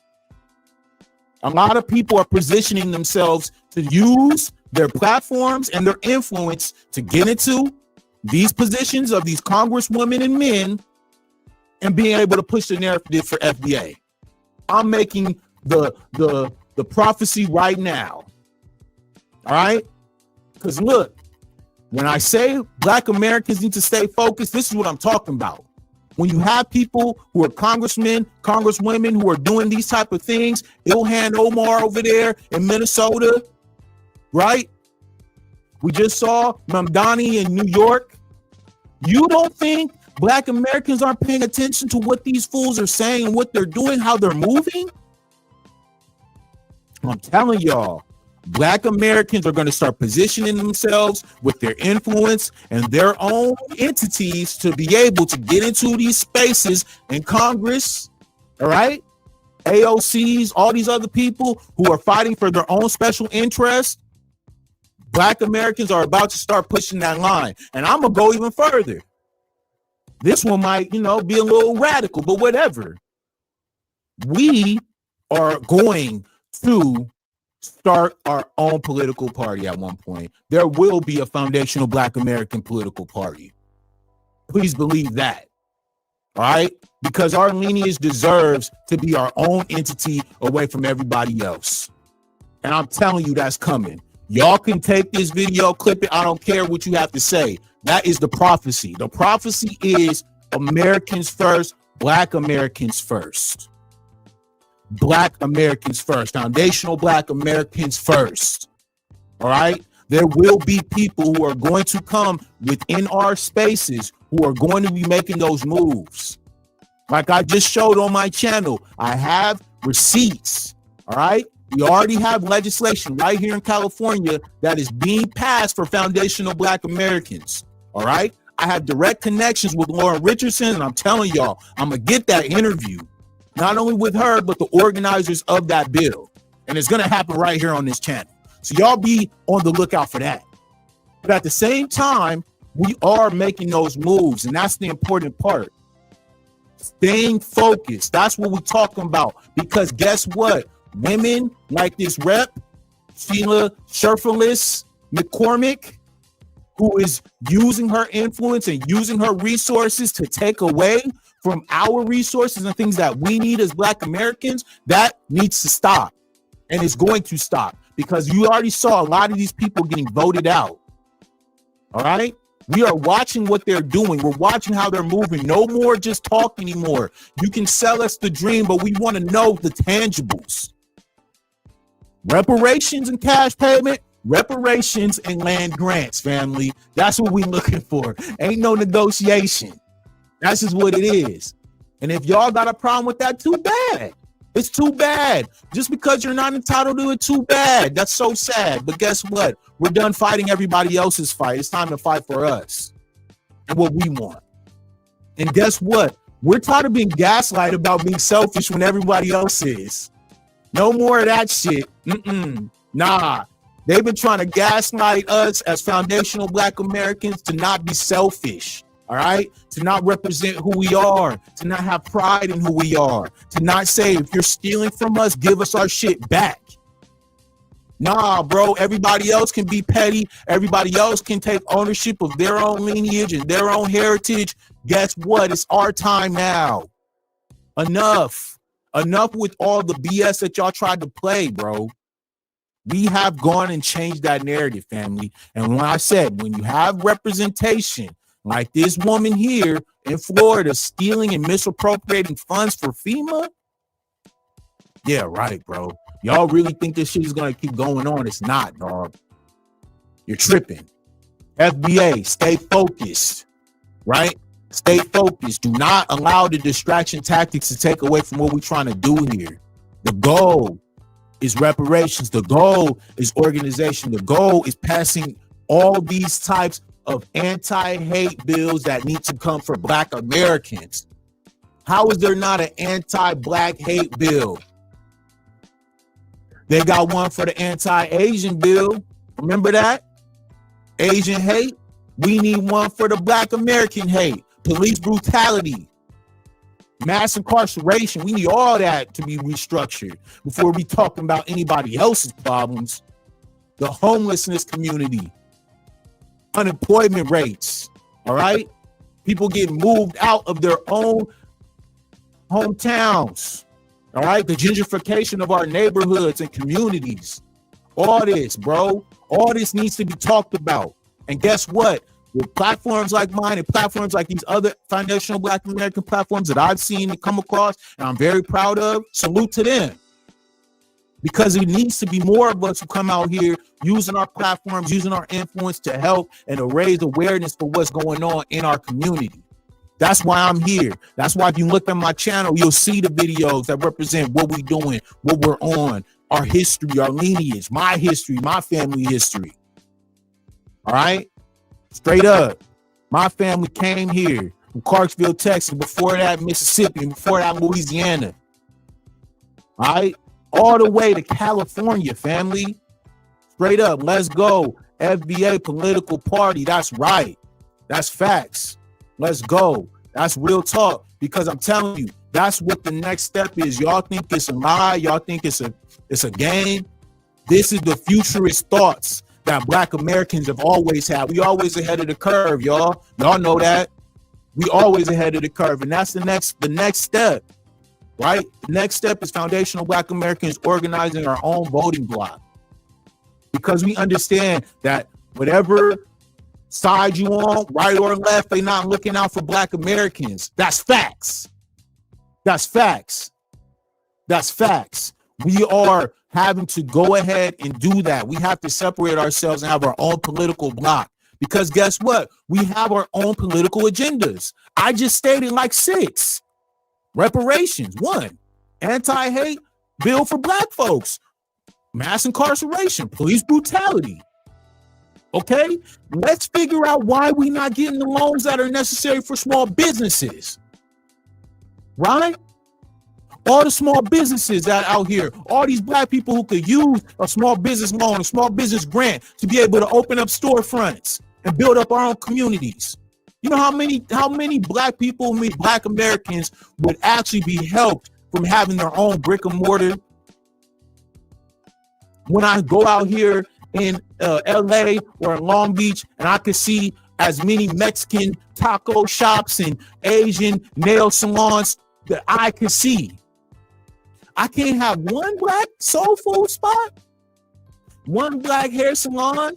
A lot of people are positioning themselves to use their platforms and their influence to get into these positions of these congresswomen and men and being able to push the narrative for FBA. I'm making the prophecy right now. All right? Because look, when I say Black Americans need to stay focused, this is what I'm talking about. When you have people who are congressmen, congresswomen who are doing these type of things, Ilhan Omar over there in Minnesota, right? We just saw Mamdani in New York. You don't think Black Americans aren't paying attention to what these fools are saying and what they're doing, how they're moving? I'm telling y'all, Black Americans are going to start positioning themselves with their influence and their own entities to be able to get into these spaces in Congress, all right? AOCs, all these other people who are fighting for their own special interest. Black Americans are about to start pushing that line. And I'm going to go even further. This one might, be a little radical, but whatever. We are going to start our own political party at one point. There will be a foundational Black American political party. Please believe that. All right? Because our lineage deserves to be our own entity away from everybody else. And I'm telling you that's coming. Y'all can take this video, clip it. I don't care what you have to say. That is the prophecy. The prophecy is Americans first, Black Americans first. Black Americans first, foundational Black Americans first. All right. There will be people who are going to come within our spaces who are going to be making those moves. Like I just showed on my channel, I have receipts. All right. We already have legislation right here in California that is being passed for foundational Black Americans. All right. I have direct connections with Lauren Richardson, and I'm telling y'all, I'm going to get that interview. Not only with her, but the organizers of that bill. And it's going to happen right here on this channel. So y'all be on the lookout for that. But at the same time, we are making those moves. And that's the important part. Staying focused. That's what we're talking about. Because guess what? Women like this rep, Sheila Sherfullis McCormick, who is using her influence and using her resources to take away from our resources and things that we need as Black Americans, that needs to stop. And it's going to stop because you already saw a lot of these people getting voted out. All right. We are watching what they're doing. We're watching how they're moving. No more just talk anymore. You can sell us the dream, but we want to know the tangibles. Reparations and cash payment, reparations and land grants, family. That's what we're looking for. Ain't no negotiation. That's just what it is. And if y'all got a problem with that, too bad. It's too bad. Just because you're not entitled to it, too bad. That's so sad. But guess what? We're done fighting everybody else's fight. It's time to fight for us and what we want. And guess what? We're tired of being gaslighted about being selfish when everybody else is. No more of that shit. Nah. They've been trying to gaslight us as foundational Black Americans to not be selfish. All right, to not represent who we are, to not have pride in who we are, to not say, if you're stealing from us, give us our shit back. Nah, bro, everybody else can be petty. Everybody else can take ownership of their own lineage and their own heritage. Guess what? It's our time now. Enough. Enough with all the BS that y'all tried to play, bro. We have gone and changed that narrative, family. And when I said, when you have representation, like this woman here in Florida stealing and misappropriating funds for FEMA. Yeah, right, bro. Y'all really think this shit is going to keep going on? It's not, dog. You're tripping. FBA, stay focused, right? Stay focused. Do not allow the distraction tactics to take away from what we're trying to do here. The goal is reparations. The goal is organization. The goal is passing all these types of anti-hate bills that need to come for Black Americans. How is there not an anti-Black hate bill? They got one for the anti-Asian bill. Remember that? Asian hate. We need one for the Black American hate. Police brutality. Mass incarceration. We need all that to be restructured before we talking about anybody else's problems. The homelessness community. Unemployment rates. All right? People getting moved out of their own hometowns. All right? The gentrification of our neighborhoods and communities. All this, bro. All this needs to be talked about. And guess what? With platforms like mine and platforms like these other foundational Black American platforms that I've seen and come across, and I'm very proud of, salute to them. Because it needs to be more of us who come out here using our platforms, using our influence to help and to raise awareness for what's going on in our community. That's why I'm here. That's why if you look at my channel, you'll see the videos that represent what we're doing, what we're on, our history, our lineage, my history, my family history. All right? Straight up. My family came here from Clarksville, Texas, before that Mississippi, and before that Louisiana. All right? All the way to California, family. Straight up. Let's go. FBA political party. That's right. That's facts. Let's go. That's real talk. Because I'm telling you, that's what the next step is. Y'all think it's a lie. Y'all think it's a game. This is the futurist thoughts that Black Americans have always had. We always ahead of the curve, y'all. Y'all know that. We always ahead of the curve. And that's the next step, right? The next step is foundational Black Americans organizing our own voting bloc. Because we understand that whatever side you on, right or left, they not looking out for Black Americans. That's facts. That's facts. That's facts. We are having to go ahead and do that. We have to separate ourselves and have our own political bloc. Because guess what? We have our own political agendas. I just stated like 6. Reparations, 1. Anti-hate bill for Black folks. Mass incarceration, police brutality. Okay? Let's figure out why we not getting the loans that are necessary for small businesses. Right? All the small businesses that are out here, all these Black people who could use a small business loan, a small business grant to be able to open up storefronts and build up our own communities. You know how many Black people, Black Americans would actually be helped from having their own brick and mortar? When I go out here in LA or in Long Beach and I could see as many Mexican taco shops and Asian nail salons that I could see. I can't have one Black soul food spot, one Black hair salon.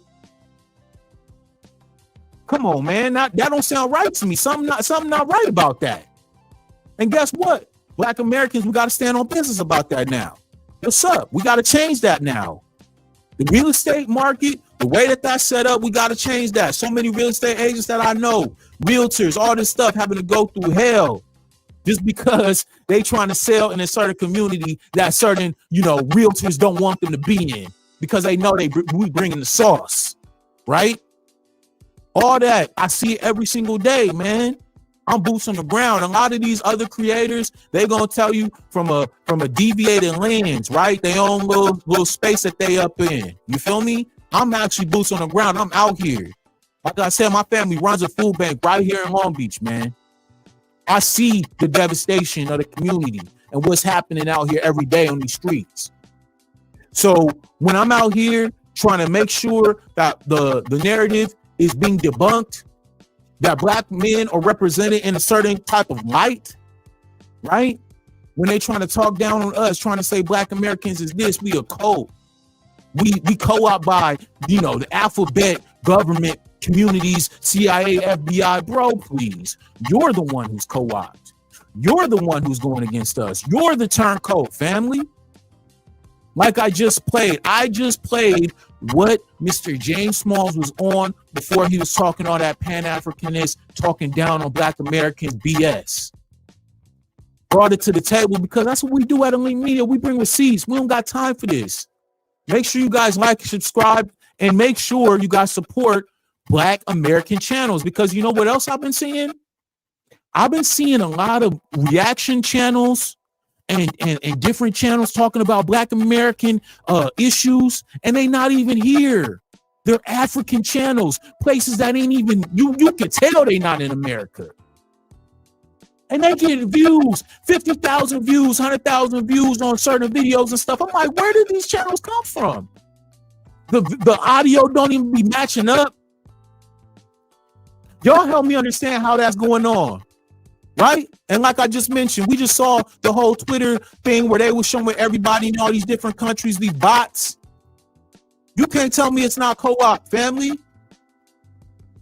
Come on, man. That don't sound right to me. Something not right about that. And guess what? Black Americans, we got to stand on business about that now. What's up? We got to change that now. The real estate market, the way that that's set up, we got to change that. So many real estate agents that I know, realtors, all this stuff having to go through hell just because they trying to sell in a certain community that certain, realtors don't want them to be in because they know we bringing the sauce, right? All that, I see it every single day, man. I'm boots on the ground. A lot of these other creators, they gonna tell you from a deviated lens, right? They own little space that they up in. You feel me? I'm actually boots on the ground. I'm out here. Like I said, my family runs a food bank right here in Long Beach, man. I see the devastation of the community and what's happening out here every day on these streets. So when I'm out here trying to make sure that the narrative is being debunked, that Black men are represented in a certain type of light, right? When they trying to talk down on us, trying to say Black Americans is this, we a code. We co-opt by, the alphabet government communities, CIA, FBI. Bro, please. You're the one who's co-opt. You're the one who's going against us. You're the turncoat, family. Like I just played what Mr. James Smalls was on before he was talking all that Pan-Africanist, talking down on Black Americans BS. Brought it to the table because that's what we do at Elite Media. We bring receipts. We don't got time for this. Make sure you guys like, subscribe, and make sure you guys support Black American channels because you know what else I've been seeing? I've been seeing a lot of reaction channels and different channels talking about Black American issues, and they not even here. They're African channels, places that ain't even, you can tell they not in America. And they get views, 50,000 views, 100,000 views on certain videos and stuff. I'm like, where did these channels come from? The audio don't even be matching up. Y'all help me understand how that's going on, right? And like I just mentioned, we just saw the whole Twitter thing where they were showing everybody in all these different countries, these bots. You can't tell me it's not co-op, family.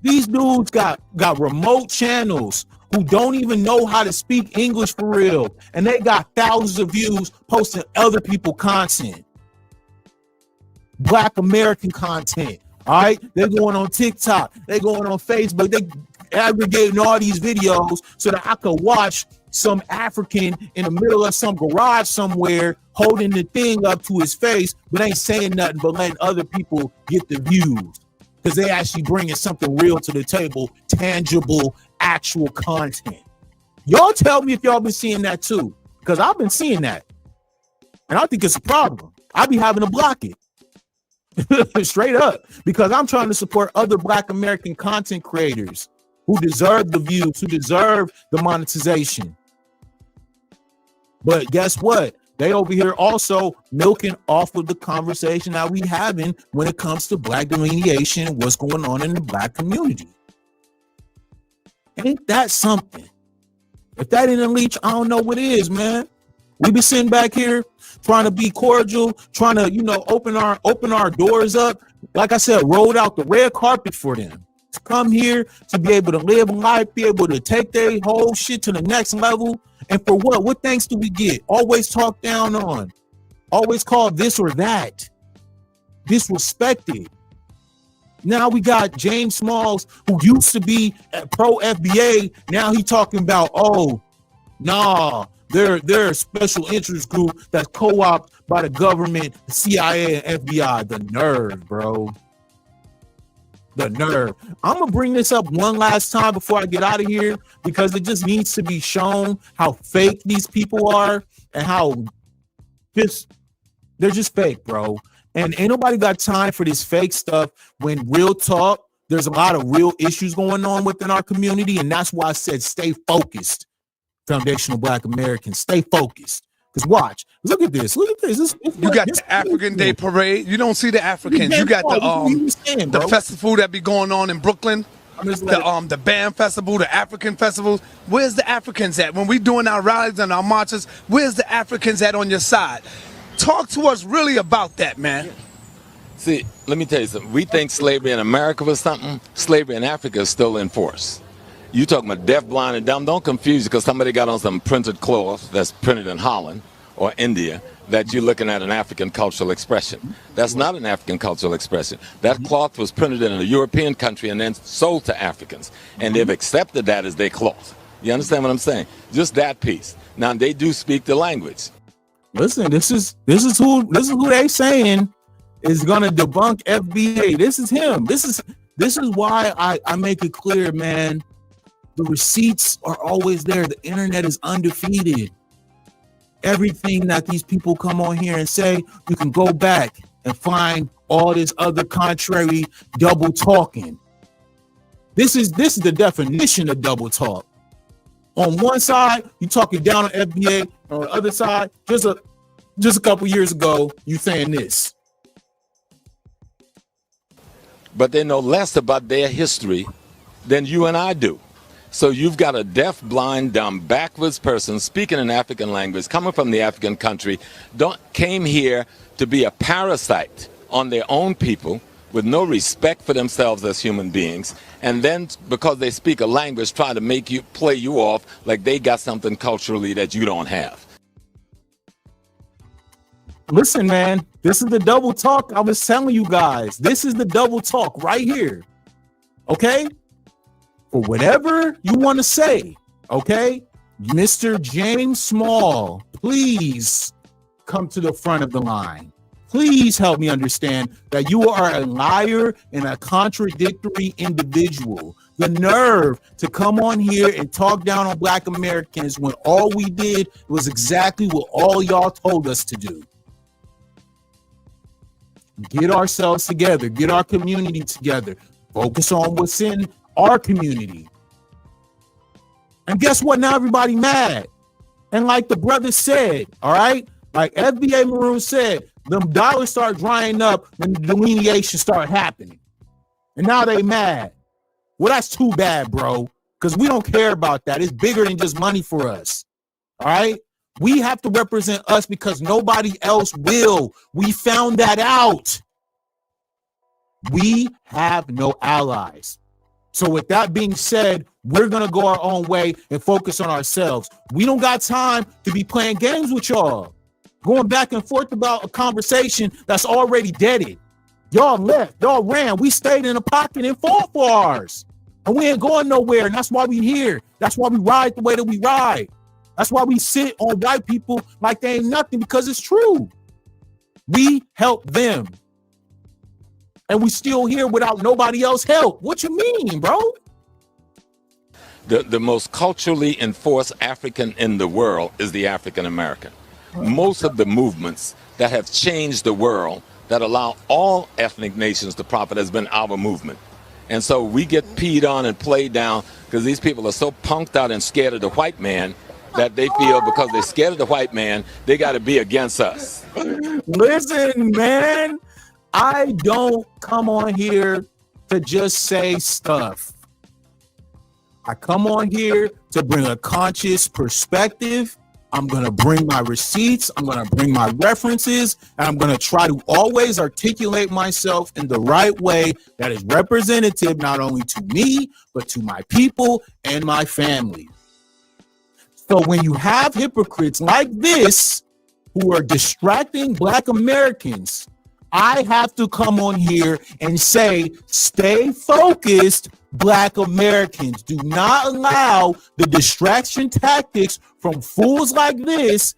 These dudes got remote channels who don't even know how to speak English for real. And they got thousands of views posting other people's content. Black American content. All right, they're going on TikTok, they're going on Facebook, they aggregating all these videos so that I could watch some African in the middle of some garage somewhere holding the thing up to his face, but ain't saying nothing but letting other people get the views because they actually bringing something real to the table, tangible, actual content. Y'all tell me if y'all been seeing that too, because I've been seeing that, and I think it's a problem. I be having to block it. Straight up, because I'm trying to support other Black American content creators who deserve the views, who deserve the monetization. But guess what? They over here also milking off of the conversation that we having when it comes to Black delineation and what's going on in the Black community. Ain't that something? If that ain't a leech, I don't know what is, man. We be sitting back here trying to be cordial, trying to, open our doors up. Like I said, rolled out the red carpet for them to come here, to be able to live life, be able to take their whole shit to the next level. And for what? What thanks do we get? Always talked down on, always called this or that, disrespected. Now we got James Smalls, who used to be pro FBA. Now he talking about, oh, nah, they're a special interest group that's co-opted by the government, the CIA, and FBI. The nerve, bro. The nerve. I'm going to bring this up one last time before I get out of here, because it just needs to be shown how fake these people are and how they're just fake, bro. And ain't nobody got time for this fake stuff when real talk, there's a lot of real issues going on within our community. And that's why I said stay focused. Foundational Black Americans, stay focused. Because watch, look at this. You got the African Day Parade. You don't see the Africans. You got the festival that be going on in Brooklyn. The band festival, the African festival. Where's the Africans at? When we doing our rallies and our marches, where's the Africans at on your side? Talk to us really about that, man. See, let me tell you something. We think slavery in America was something. Slavery in Africa is still in force. You talking about deaf, blind, and dumb. Don't confuse you because somebody got on some printed cloth that's printed in Holland or India that you're looking at an African cultural expression. That's not an African cultural expression. That cloth was printed in a European country and then sold to Africans. And they've accepted that as their cloth. You understand what I'm saying? Just that piece. Now, they do speak the language. Listen, this is who they saying is gonna debunk FBA. This is him. This is why I make it clear, man. The receipts are always there. The internet is undefeated. Everything that these people come on here and say, you can go back and find all this other contrary double talking. This is the definition of double talk. On one side, you talking down on FBA. On the other side, just a couple years ago, you saying this. But they know less about their history than you and I do. So you've got a deaf, blind, dumb, backwards person speaking an African language, coming from the African country, came here to be a parasite on their own people with no respect for themselves as human beings, and then because they speak a language, try to play you off like they got something culturally that you don't have. Listen, man, this is the double talk I was telling you guys. This is the double talk right here. Okay? For whatever you want to say, okay? Mr. James Small, please come to the front of the line. please help me understand that you are a liar and a contradictory individual. The nerve to come on here and talk down on Black Americans when all we did was exactly what all y'all told us to do. Get ourselves together, get our community together, focus on what's in our community. And guess what? Now everybody mad. And like the brother said, all right, like FBA Maroon said, them dollars start drying up when the delineation start happening. And now they mad. Well, that's too bad, bro, because we don't care about that. It's bigger than just money for us. All right. We have to represent us because nobody else will. We found that out. We have no allies. So with that being said, we're going to go our own way and focus on ourselves. We don't got time to be playing games with y'all, going back and forth about a conversation that's already deaded. Y'all left, y'all ran. We stayed in the pocket and fought for ours. And we ain't going nowhere. And that's why we here. That's why we ride the way that we ride. That's why we sit on white people like they ain't nothing, because it's true. We help them. And we still here without nobody else help. What you mean, bro? The most culturally enforced African in the world is the African American. Most of the movements that have changed the world, that allow all ethnic nations to profit, has been our movement. And so we get peed on and played down because these people are so punked out and scared of the white man that they feel because they're scared of the white man, they got to be against us. Listen, man, I don't come on here to just say stuff. I come on here to bring a conscious perspective. I'm going to bring my receipts. I'm going to bring my references. And I'm going to try to always articulate myself in the right way that is representative not only to me, but to my people and my family. So when you have hypocrites like this who are distracting Black Americans, I have to come on here and say, stay focused, Black Americans. Do not allow the distraction tactics from fools like this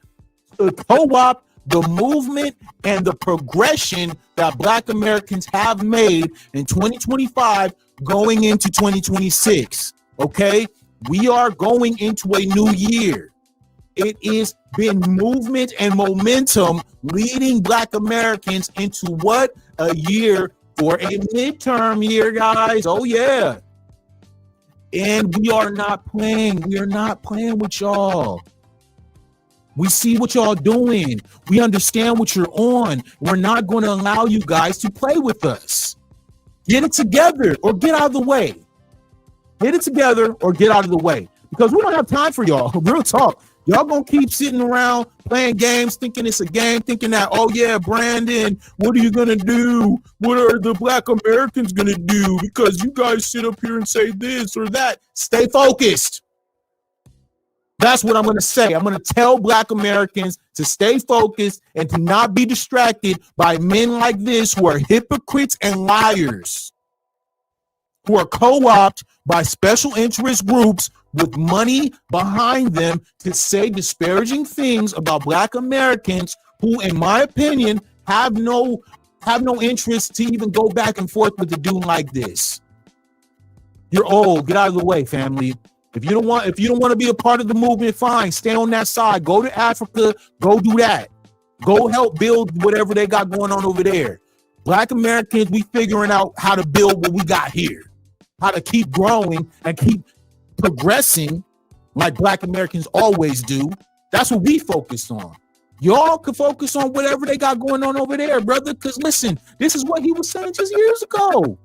to co-opt the movement and the progression that Black Americans have made in 2025 going into 2026. Okay? We are going into a new year. It is been movement and momentum leading Black Americans into what? A year for a midterm year, guys. Oh, yeah. And we are not playing. We are not playing with y'all. We see what y'all doing. We understand what you're on. We're not going to allow you guys to play with us. Get it together or get out of the way. Get it together or get out of the way. Because we don't have time for y'all. Real talk. Y'all gonna keep sitting around playing games, thinking it's a game, thinking that, oh yeah, Brandon, what are you gonna do? What are the Black Americans gonna do? Because you guys sit up here and say this or that. Stay focused. That's what I'm gonna say. I'm gonna tell Black Americans to stay focused and to not be distracted by men like this who are hypocrites and liars, who are co-opted by special interest groups with money behind them to say disparaging things about Black Americans who, in my opinion, have no interest to even go back and forth with a dude like this. You're old. Get out of the way, family. If you don't want to be a part of the movement, fine. Stay on that side. Go to Africa. Go do that. Go help build whatever they got going on over there. Black Americans, we figuring out how to build what we got here. How to keep growing and keep progressing like Black Americans always do. That's what we focus on. Y'all can focus on whatever they got going on over there, brother. Because listen, this is what he was saying just years ago.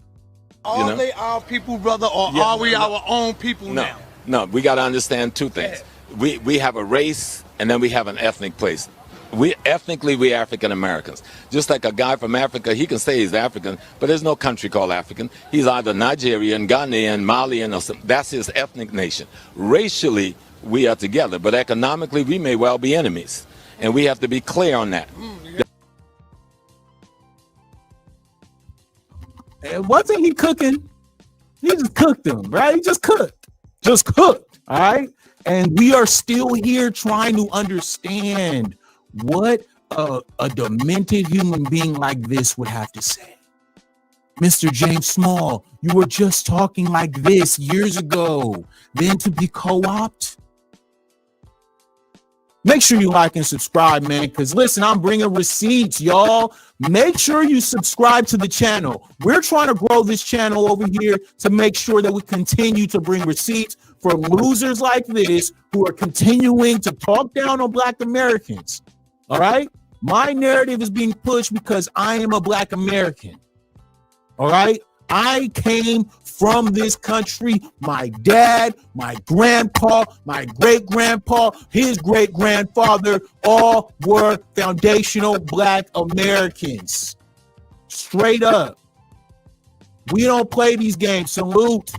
Are they our people, brother, or are we our own people now? No, we got to understand two things. We have a race and then we have an ethnic place. We African Americans. Just like a guy from Africa, he can say he's African, but there's no country called African. He's either Nigerian, Ghanaian, Malian, or something. That's his ethnic nation. Racially, we are together, but economically, we may well be enemies, and we have to be clear on that. And wasn't he cooking? He just cooked them, right? He just cooked. All right? And we are still here trying to understand what a demented human being like this would have to say. Mr. James Small, you were just talking like this years ago. Then to be co-opted? Make sure you like and subscribe, man, because listen, I'm bringing receipts, y'all. Make sure you subscribe to the channel. We're trying to grow this channel over here to make sure that we continue to bring receipts for losers like this who are continuing to talk down on Black Americans. All right? My narrative is being pushed because I am a Black American. All right? I came from this country. My dad, my grandpa, my great-grandpa, his great-grandfather, all were foundational Black Americans. Straight up. We don't play these games. Salute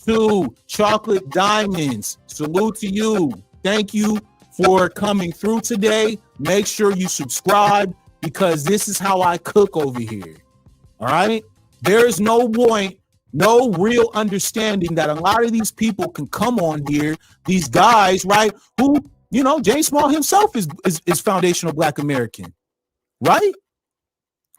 to Chocolate Diamonds. Salute to you. Thank you for coming through today. Make sure you subscribe because this is how I cook over here. All right? There is no point, no real understanding that a lot of these people can come on here, these guys, right, who, you know, James Small himself is foundational Black American, right?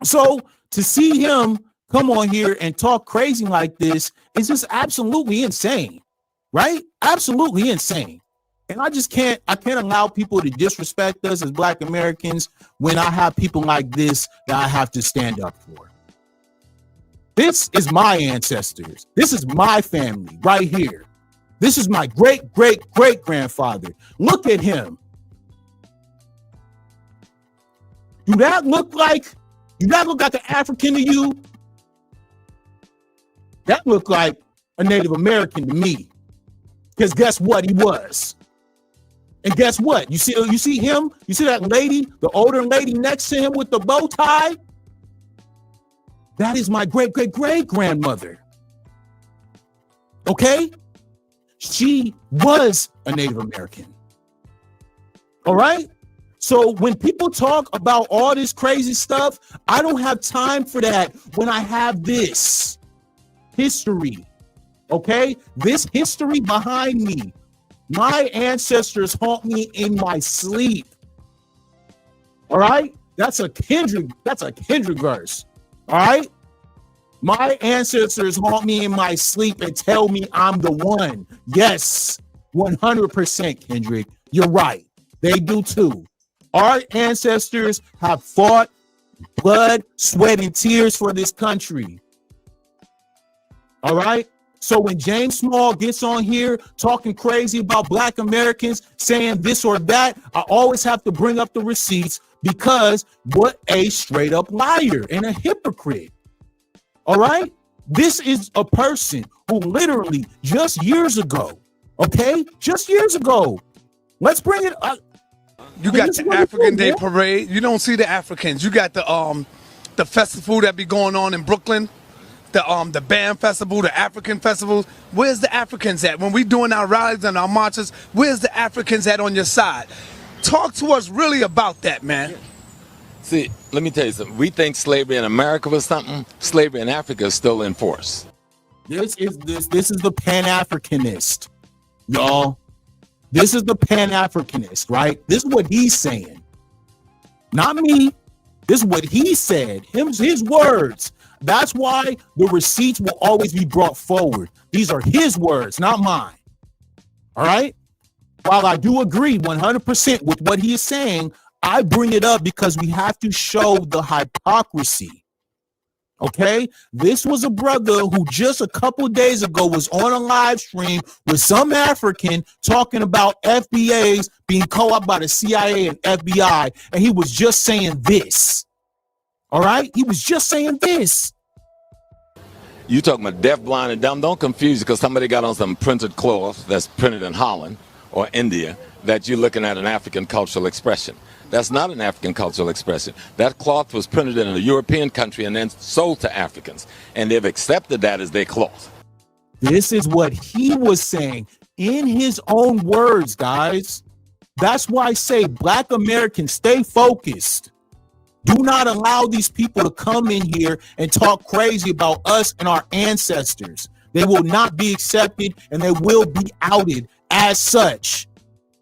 So to see him come on here and talk crazy like this is just absolutely insane, right? Absolutely insane. And I can't allow people to disrespect us as Black Americans when I have people like this that I have to stand up for. This is my ancestors. This is my family right here. This is my great-great-great-grandfather. Look at him. Do that look like an African to you? That looked like a Native American to me. Because guess what? He was. And guess what? You see him? You see that lady, the older lady next to him with the bow tie? That is my great-great-great-grandmother. Okay? She was a Native American. All right? So when people talk about all this crazy stuff, I don't have time for that when I have this history. Okay? This history behind me. My ancestors haunt me in my sleep. All right? That's a kindred verse. All right? My ancestors haunt me in my sleep and tell me I'm the one. Yes, 100%, Kendrick. You're right. They do too. Our ancestors have fought blood, sweat, and tears for this country. All right? So when James Small gets on here talking crazy about Black Americans, saying this or that, I always have to bring up the receipts because what a straight up liar and a hypocrite. All right? This is a person who literally just years ago, okay? Just years ago. Let's bring it up. You got the African Day Parade. You don't see the Africans. You got the festival that be going on in Brooklyn. The band festival, the African festivals. Where's the Africans at? When we doing our rallies and our marches, where's the Africans at on your side? Talk to us really about that, man. See, let me tell you something. We think slavery in America was something. Slavery in Africa is still in force. This is the Pan-Africanist, y'all. This is the Pan-Africanist, right? This is what he's saying. Not me. This is what he said. His words. That's why the receipts will always be brought forward. These are his words, not mine. All right? While I do agree 100% with what he is saying, I bring it up because we have to show the hypocrisy. Okay? This was a brother who just a couple of days ago was on a live stream with some African talking about FBAs being co-opted by the CIA and FBI, and he was just saying this. All right? He was just saying this. You talking about deaf, blind, and dumb. Don't confuse you because somebody got on some printed cloth that's printed in Holland or India that you're looking at an African cultural expression. That's not an African cultural expression. That cloth was printed in a European country and then sold to Africans. And they've accepted that as their cloth. This is what he was saying in his own words, guys. That's why I say Black Americans, stay focused. Do not allow these people to come in here and talk crazy about us and our ancestors. They will not be accepted and they will be outed as such.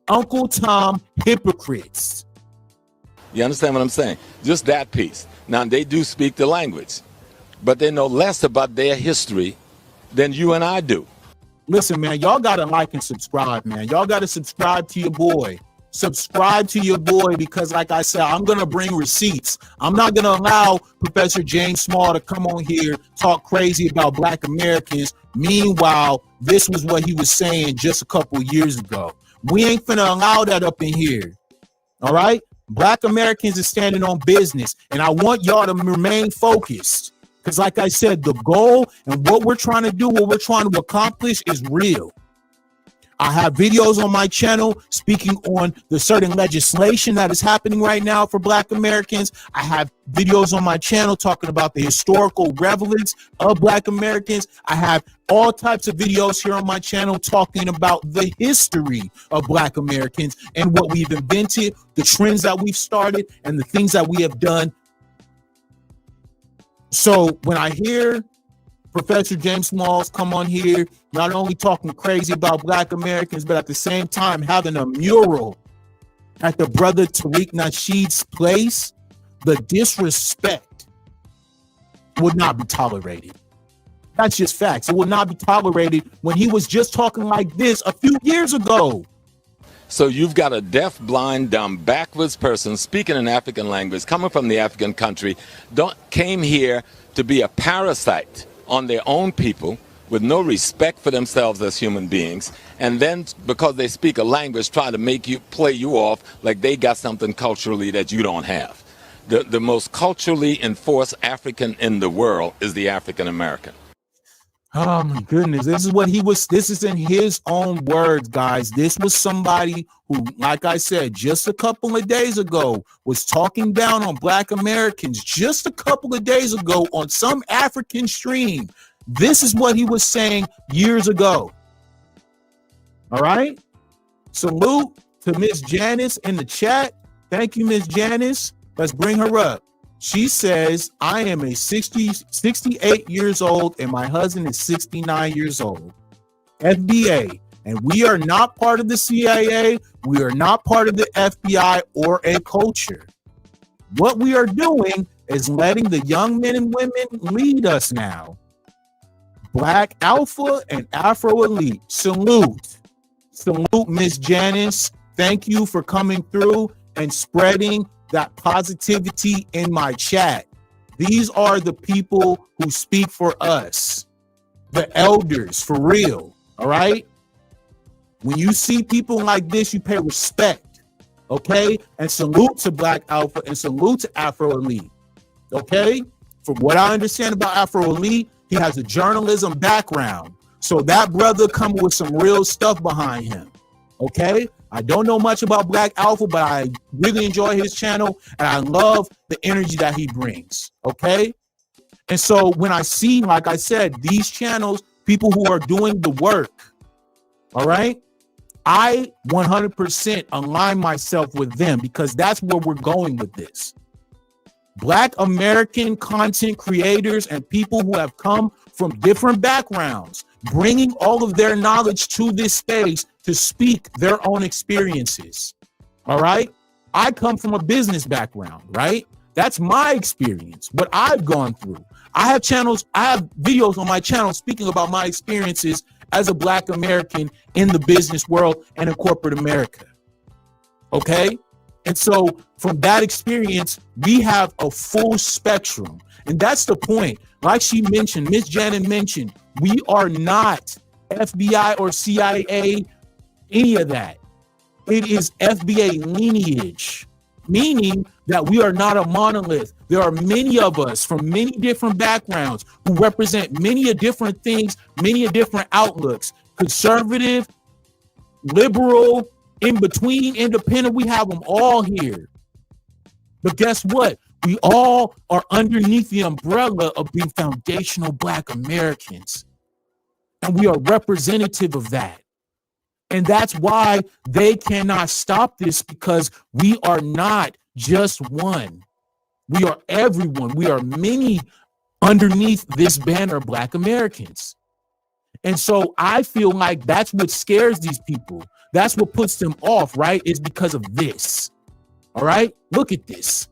Uncle Tom hypocrites. You understand what I'm saying? Just that piece. Now, they do speak the language, but they know less about their history than you and I do. Listen, man, y'all got to like and subscribe, man. Y'all got to subscribe to your boy. Subscribe to your boy because, like I said, I'm going to bring receipts. I'm not going to allow Professor James Small to come on here, talk crazy about Black Americans. Meanwhile, this was what he was saying just a couple years ago. We ain't finna allow that up in here. All right? Black Americans is standing on business, and I want y'all to remain focused. Because like I said, the goal and what we're trying to do, what we're trying to accomplish is real. I have videos on my channel speaking on the certain legislation that is happening right now for Black Americans. I have videos on my channel talking about the historical relevance of Black Americans. I have all types of videos here on my channel talking about the history of Black Americans and what we've invented, the trends that we've started, and the things that we have done. So when I hear Professor James Smalls come on here, not only talking crazy about Black Americans, but at the same time having a mural at the brother Tariq Nasheed's place, the disrespect would not be tolerated. That's just facts. It would not be tolerated when he was just talking like this a few years ago. So you've got a deaf, blind, dumb, backwards person speaking an African language, coming from the African country, came here to be a parasite on their own people with no respect for themselves as human beings, and then because they speak a language, try to play you off like they got something culturally that you don't have. The most culturally enforced African in the world is the African American. Oh my goodness, this is in his own words, guys. This was somebody who, like I said, just a couple of days ago was talking down on Black Americans just a couple of days ago on some African stream. This is what he was saying years ago. All right. Salute to Miss Janice in the chat. Thank you, Miss Janice. Let's bring her up. She says, I am 68 years old and my husband is 69 years old. FBA. And we are not part of the CIA. We are not part of the FBI or a culture. What we are doing is letting the young men and women lead us now. Black Alpha and Afro Elite. Salute. Salute, Miss Janice. Thank you for coming through and spreading that positivity in my chat. These are the people who speak for us, the elders, for real. All right. When you see people like this, you pay respect. Okay. And salute to Black Alpha and salute to Afro Elite. Okay. From what I understand about Afro Elite, he has a journalism background. So that brother coming with some real stuff behind him. Okay. I don't know much about Black Alpha, but I really enjoy his channel and I love the energy that he brings. Okay. And so when I see, like I said, these channels, people who are doing the work, all right, I 100% align myself with them because that's where we're going with this. Black American content creators and people who have come from different backgrounds, bringing all of their knowledge to this space to speak their own experiences. All right. I come from a business background, right? That's my experience, what I've gone through. I have videos on my channel speaking about my experiences as a Black American in the business world and in corporate America. Okay. And so from that experience, we have a full spectrum. And that's the point. Like she mentioned, Miss Janet mentioned, we are not FBI or CIA, any of that. It is FBA lineage, meaning that we are not a monolith. There are many of us from many different backgrounds who represent many different things, many different outlooks, conservative, liberal, in between, independent. We have them all here. But guess what? We all are underneath the umbrella of being foundational Black Americans. And we are representative of that. And that's why they cannot stop this, because we are not just one. We are everyone. We are many underneath this banner, Black Americans. And so I feel like that's what scares these people. That's what puts them off, right? Is because of this. All right, look at this.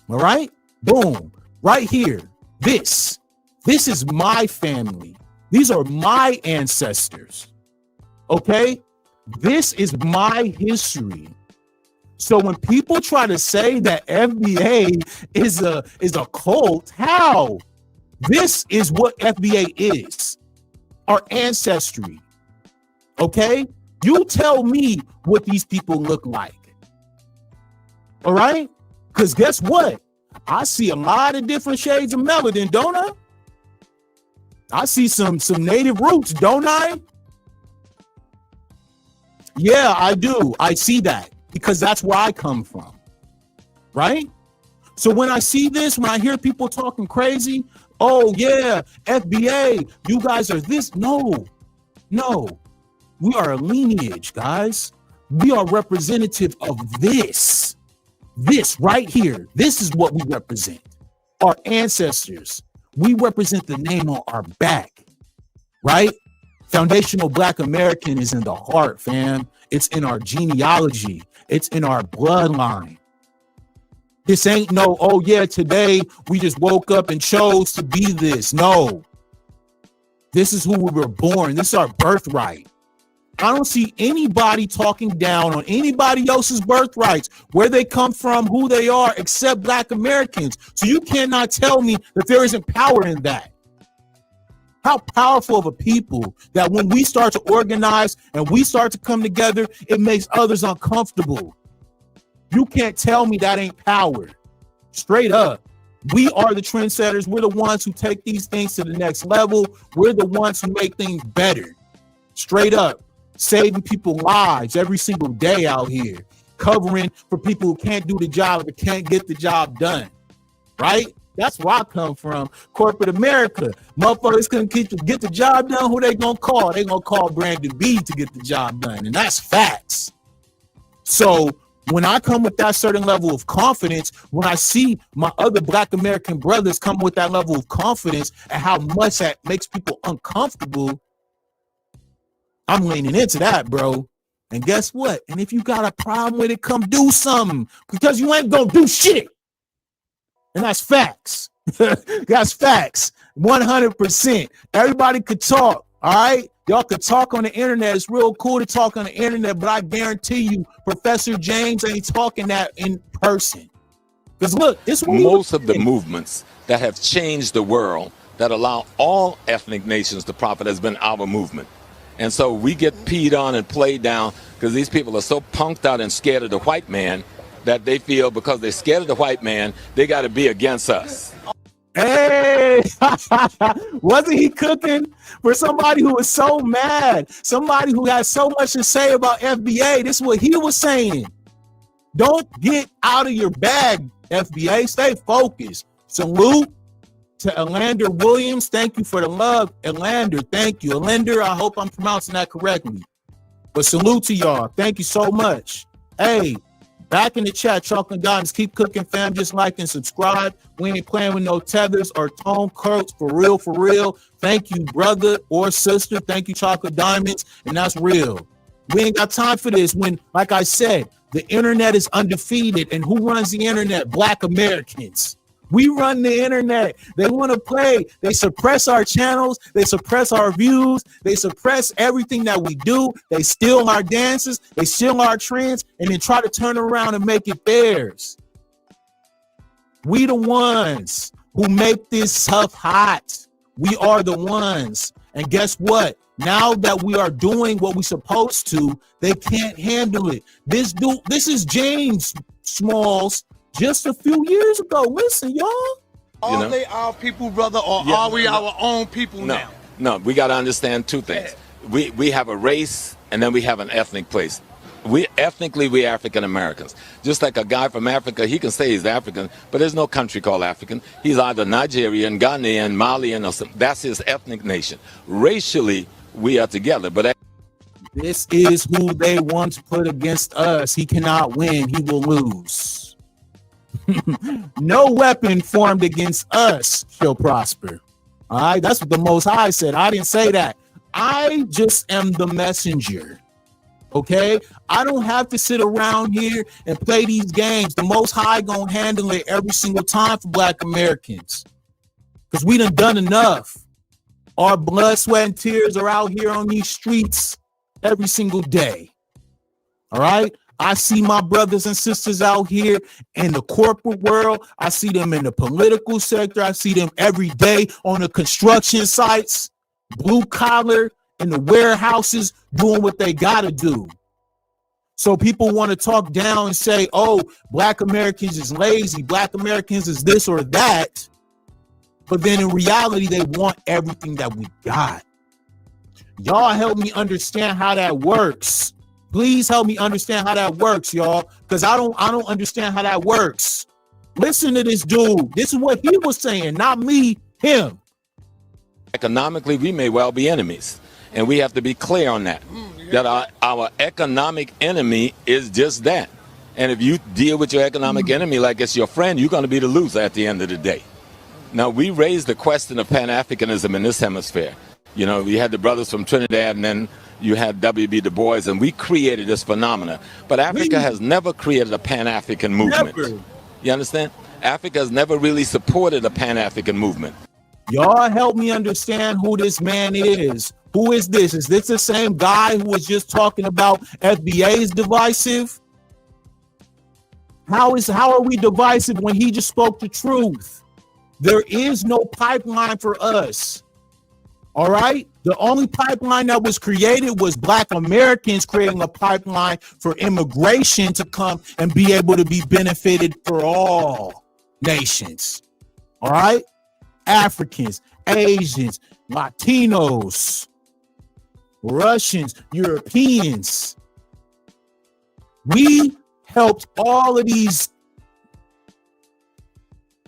All right, boom, right here. This is my family. These are my ancestors. Okay, this is my history. So when people try to say that FBA is a cult, how? This is what FBA is. Our ancestry. Okay? You tell me what these people look like. All right? Because guess what? I see a lot of different shades of melanin, don't I? I see some native roots, don't I? Yeah, I do. I see that because that's where I come from. Right? So when I see this, when I hear people talking crazy, oh yeah, FBA, you guys are this. No. We are a lineage, guys. We are representative of this right here. This is what we represent. Our ancestors. We represent the name on our back, right? Foundational Black American is in the heart, fam. It's in our genealogy. It's in our bloodline. This ain't no, oh yeah, today we just woke up and chose to be this. No. This is who we were born. This is our birthright. I don't see anybody talking down on anybody else's birthrights, where they come from, who they are, except Black Americans. So you cannot tell me that there isn't power in that. How powerful of a people that when we start to organize and we start to come together, it makes others uncomfortable. You can't tell me that ain't power. Straight up. We are the trendsetters. We're the ones who take these things to the next level. We're the ones who make things better. Straight up. Saving people's lives every single day out here. Covering for people who can't do the job or can't get the job done. Right? That's where I come from. Corporate America. Motherfuckers couldn't get the job done. Who they gonna call? They gonna call Brandon B to get the job done. And that's facts. So when I come with that certain level of confidence, when I see my other Black American brothers come with that level of confidence and how much that makes people uncomfortable, I'm leaning into that, bro. And guess what? And if you got a problem with it, come do something, because you ain't gonna do shit. And that's facts. That's facts. 100%. Everybody could talk. All right. Y'all could talk on the internet. It's real cool to talk on the internet, but I guarantee you, Professor James ain't talking that in person. Because look, it's most of the movements that have changed the world, that allow all ethnic nations to profit, has been our movement. And so we get peed on and played down because these people are so punked out and scared of the white man that they feel because they're scared of the white man, they got to be against us. Hey, wasn't he cooking for somebody who was so mad? Somebody who had so much to say about FBA. This is what he was saying. Don't get out of your bag, FBA. Stay focused. Salute to Elander Williams. Thank you for the love, Elander. Thank you. Elander, I hope I'm pronouncing that correctly. But salute to y'all. Thank you so much. Hey, back in the chat, Chocolate Diamonds, keep cooking, fam. Just like and subscribe. We ain't playing with no tethers or tone curls. For real, for real. Thank you, brother or sister. Thank you, Chocolate Diamonds. And that's real. We ain't got time for this when, like I said, the internet is undefeated. And who runs the internet? Black Americans. We run the internet. They want to play. They suppress our channels. They suppress our views. They suppress everything that we do. They steal our dances. They steal our trends and then try to turn around and make it theirs. We the ones who make this stuff hot. We are the ones. And guess what? Now that we are doing what we're supposed to, they can't handle it. This is James Smalls just a few years ago. Listen, y'all. Are they our people, brother, or are we our own people now? No, we got to understand two things. We have a race, and then we have an ethnic place. Ethnically, we African Americans. Just like a guy from Africa, he can say he's African, but there's no country called African. He's either Nigerian, Ghanaian, Malian, or something. That's his ethnic nation. Racially, we are together, but this is who they want to put against us. He cannot win. He will lose. No weapon formed against us shall prosper. All right, that's what the Most High said. I didn't say that. I just am the messenger. Okay, I don't have to sit around here and play these games. The Most High gonna handle it every single time for Black Americans, because we done enough. Our blood, sweat, and tears are out here on these streets every single day. All right, I see my brothers and sisters out here in the corporate world. I see them in the political sector. I see them every day on the construction sites, blue collar, in the warehouses, doing what they gotta do. So people want to talk down and say, oh, Black Americans is lazy, Black Americans is this or that. But then in reality, they want everything that we got. Y'all help me understand how that works. Please help me understand how that works, y'all, because I don't understand how that works. Listen to this dude. This is what he was saying, not me, him. Economically, we may well be enemies. And we have to be clear on that, that our economic enemy is just that. And if you deal with your economic enemy like it's your friend, you're going to be the loser at the end of the day. Now, we raised the question of Pan-Africanism in this hemisphere. You know, we had the brothers from Trinidad, and then you had W.B. Du Bois, and we created this phenomena. But Africa has never created a Pan-African movement. Never. You understand? Africa has never really supported a Pan-African movement. Y'all help me understand who this man is. Who is this? Is this the same guy who was just talking about FBA is divisive? How are we divisive when he just spoke the truth? There is no pipeline for us. All right? The only pipeline that was created was Black Americans creating a pipeline for immigration to come and be able to be benefited for all nations. All right? Africans, Asians, Latinos, Russians, Europeans. We helped all of these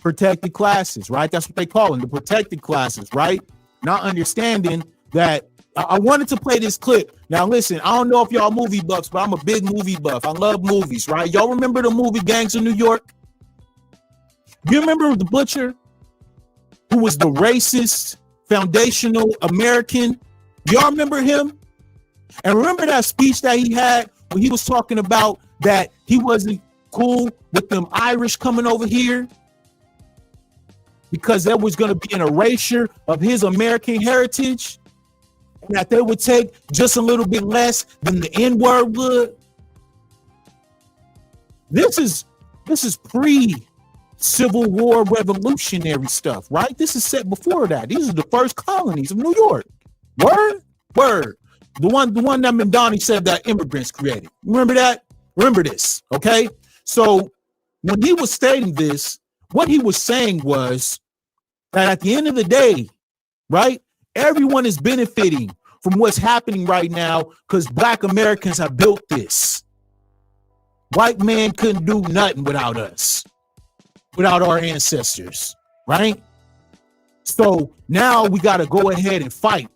protected classes, right? That's what they call them, the protected classes, right? Not understanding that. I wanted to play this clip. Now, listen, I don't know if y'all movie buffs, but I'm a big movie buff. I love movies, right? Y'all remember the movie Gangs of New York? You remember the butcher who was the racist, foundational American? Y'all remember him? And remember that speech that he had when he was talking about that he wasn't cool with them Irish coming over here because there was going to be an erasure of his American heritage, and that they would take just a little bit less than the N-word would? This is pre-Civil War revolutionary stuff, right? This is set before that. These are the first colonies of New York. Word. The one that Mandani said that immigrants created. Remember that? Remember this, okay? So when he was stating this, what he was saying was that at the end of the day, right, everyone is benefiting from what's happening right now because Black Americans have built this. White man couldn't do nothing without us, without our ancestors, right? So now we got to go ahead and fight,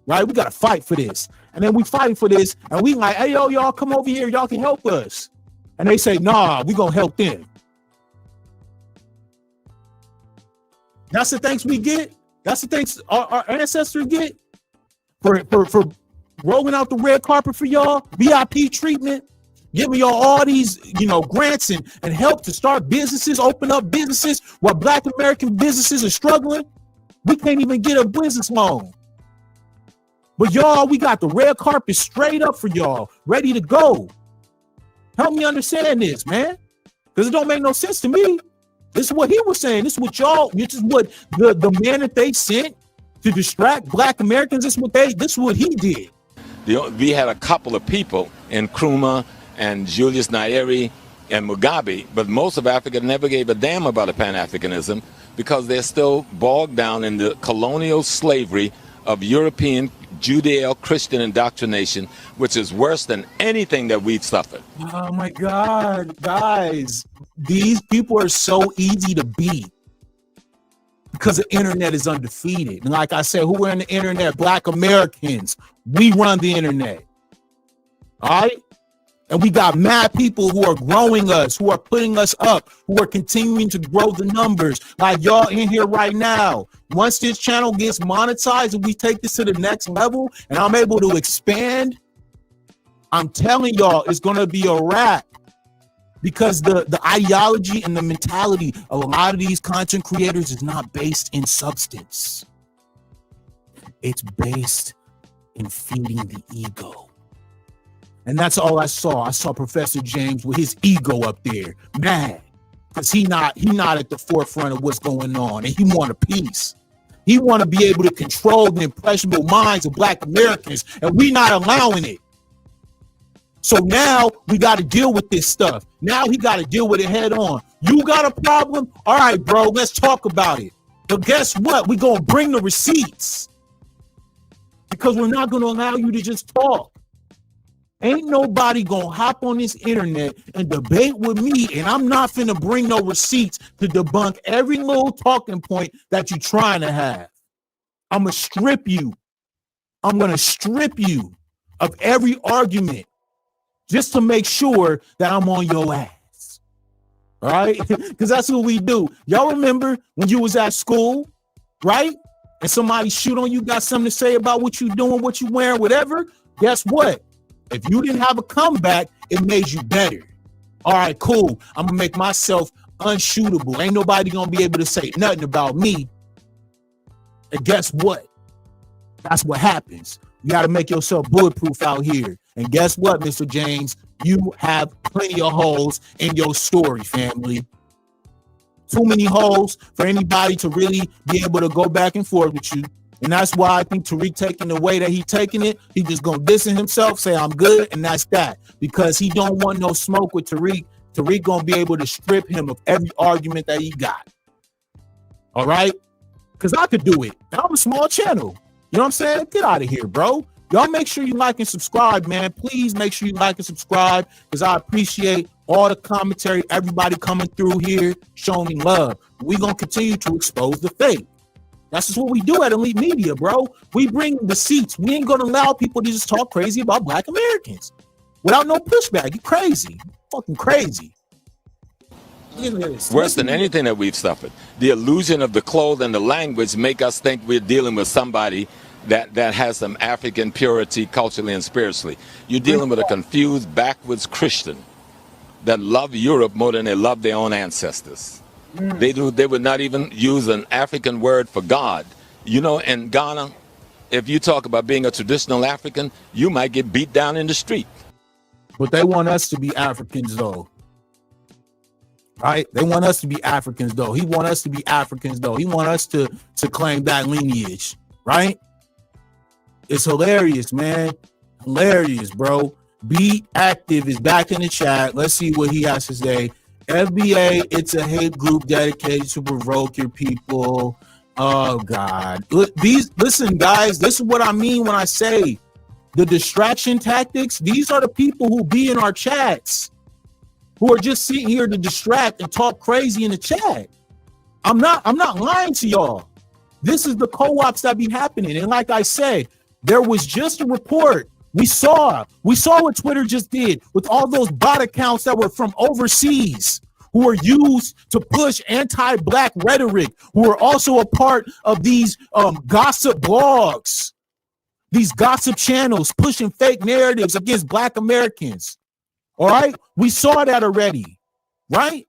right? We got to fight for this. And then we fight for this, and we like, hey, yo, y'all come over here. Y'all can help us. And they say, nah, we going to help them. That's the thanks we get. That's the thanks our ancestors get for rolling out the red carpet for y'all, VIP treatment, giving y'all all these, grants and help to start businesses, open up businesses while Black American businesses are struggling. We can't even get a business loan. But y'all, we got the red carpet straight up for y'all, ready to go. Help me understand this, man, because it don't make no sense to me. This is what he was saying. This is what the man that they sent to distract Black Americans. This is what he did. We had a couple of people in Nkrumah and Julius Nyerere and Mugabe, but most of Africa never gave a damn about a Pan-Africanism because they're still bogged down in the colonial slavery of European Judeo-Christian indoctrination, which is worse than anything that we've suffered. Oh my God, guys, these people are so easy to beat because the internet is undefeated. And like I said, who are in the internet? Black Americans. We run the internet. All right? And we got mad people who are growing us, who are putting us up, who are continuing to grow the numbers, like y'all in here right now. Once this channel gets monetized and we take this to the next level and I'm able to expand I'm telling y'all, it's gonna be a wrap. Because the ideology and the mentality of a lot of these content creators is not based in substance. It's based in feeding the ego. And that's all I saw. I saw Professor James with his ego up there, mad. Because he not at the forefront of what's going on. And he want a peace. He want to be able to control the impressionable minds of Black Americans. And we not allowing it. So now we got to deal with this stuff. Now he got to deal with it head on. You got a problem? All right, bro, let's talk about it. But guess what? We're going to bring the receipts. Because we're not going to allow you to just talk. Ain't nobody going to hop on this internet and debate with me, and I'm not finna bring no receipts to debunk every little talking point that you're trying to have. I'm going to strip you. I'm going to strip you of every argument. Just to make sure that I'm on your ass. All right? Because that's what we do. Y'all remember when you was at school, right? And somebody shoot on you, got something to say about what you doing, what you wearing, whatever. Guess what? If you didn't have a comeback, it made you better. All right, cool. I'm going to make myself unshootable. Ain't nobody going to be able to say nothing about me. And guess what? That's what happens. You got to make yourself bulletproof out here. And guess what, Mr. James? You have plenty of holes in your story, family. Too many holes for anybody to really be able to go back and forth with you. And that's why I think Tariq taking the way that he taking it, he just gonna distance himself, say I'm good, and that's that. Because he don't want no smoke with Tariq. Tariq gonna be able to strip him of every argument that he got. All right? Because I could do it. I'm a small channel. You know what I'm saying? Get out of here, bro. Y'all make sure you like and subscribe, man. Please make sure you like and subscribe because I appreciate all the commentary, everybody coming through here, showing me love. We're going to continue to expose the fake. That's just what we do at Elite Media, bro. We bring the seats. We ain't going to allow people to just talk crazy about Black Americans without no pushback. You crazy. You fucking crazy. Worse than anything that we've suffered. The illusion of the clothes and the language make us think we're dealing with somebody that has some African purity culturally and spiritually. You're dealing with a confused, backwards Christian that love Europe more than they love their own ancestors. They would not even use an African word for God. You know, in Ghana, if you talk about being a traditional African, you might get beat down in the street. But they want us to be Africans, though. Right? They want us to be Africans, though. He want us to be Africans, though. He want us to claim that lineage, right? It's hilarious, man. Hilarious, bro. Be Active is back in the chat. Let's see what he has to say. FBA, it's a hate group dedicated to provoke your people. Oh, God. Listen, guys, this is what I mean when I say the distraction tactics. These are the people who be in our chats, who are just sitting here to distract and talk crazy in the chat. I'm not lying to y'all. This is the co-ops that be happening. And like I said, there was just a report. We saw what Twitter just did with all those bot accounts that were from overseas who were used to push anti-Black rhetoric, who are also a part of these gossip blogs, these gossip channels pushing fake narratives against Black Americans. All right? We saw that already, right?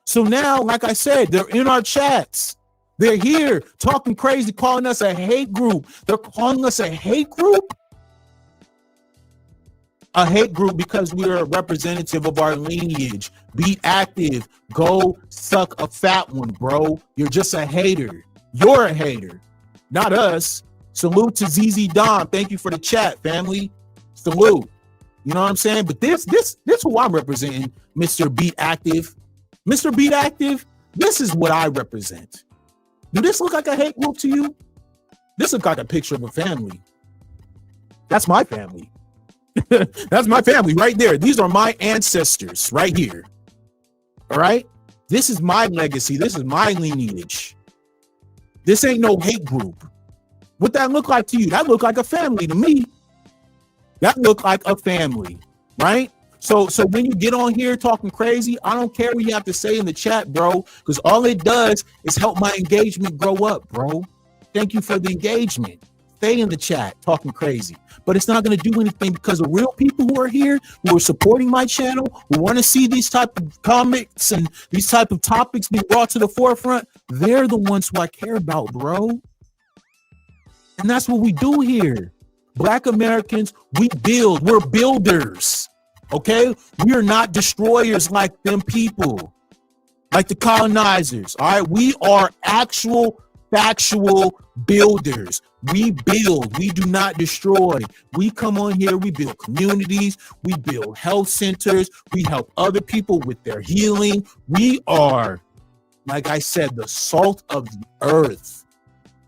So now, like I said, they're in our chats. They're here talking crazy, calling us a hate group. They're calling us a hate group? A hate group because we are a representative of our lineage. Be active. Go suck a fat one, bro. You're just a hater. You're a hater, not us. Salute to ZZ Dom. Thank you for the chat, family. Salute. You know what I'm saying? But this who I'm representing, Mr. Beat Active. Mr. Beat Active, this is what I represent. Do this look like a hate group to you? This looks like a picture of a family. That's my family. That's my family right there. These are my ancestors right here. All right? This is my legacy. This is my lineage. This ain't no hate group. What that look like to you? That look like a family to me. That look like a family, right? So when you get on here talking crazy, I don't care what you have to say in the chat, bro, because all it does is help my engagement grow up, bro. Thank you for the engagement. Stay in the chat talking crazy. But it's not going to do anything because the real people who are here, who are supporting my channel, who want to see these type of comics and these type of topics be brought to the forefront, they're the ones who I care about, bro. And that's what we do here. Black Americans, we build. We're builders. Okay? We are not destroyers like them people, like the colonizers. All right? We are actual, factual builders. We build. We do not destroy. We come on here. We build communities. We build health centers. We help other people with their healing. We are, like I said, the salt of the earth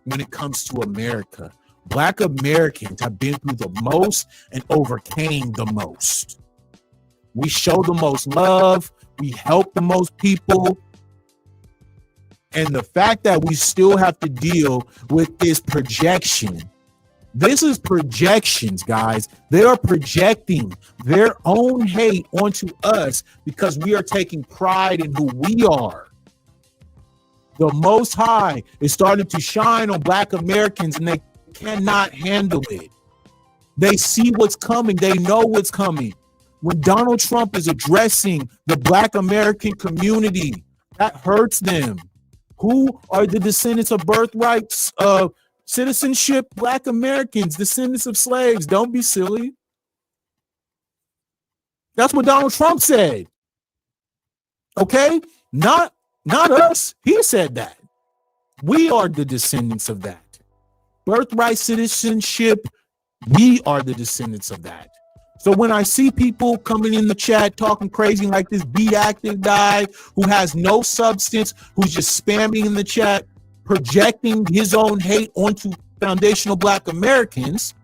when it comes to America. Black Americans have been through the most and overcame the most. We show the most love. We help the most people. And the fact that we still have to deal with this projection. This is projections, guys. They are projecting their own hate onto us because we are taking pride in who we are. The Most High is starting to shine on Black Americans, and they cannot handle it. They see what's coming. They know what's coming. When Donald Trump is addressing the Black American community, that hurts them. Who are the descendants of birthrights, citizenship? Black Americans, descendants of slaves. Don't be silly. That's what Donald Trump said. Okay? Not us. He said that. We are the descendants of that. Birthright citizenship, we are the descendants of that. So when I see people coming in the chat talking crazy like this Be Active guy who has no substance, who's just spamming in the chat, projecting his own hate onto foundational Black Americans,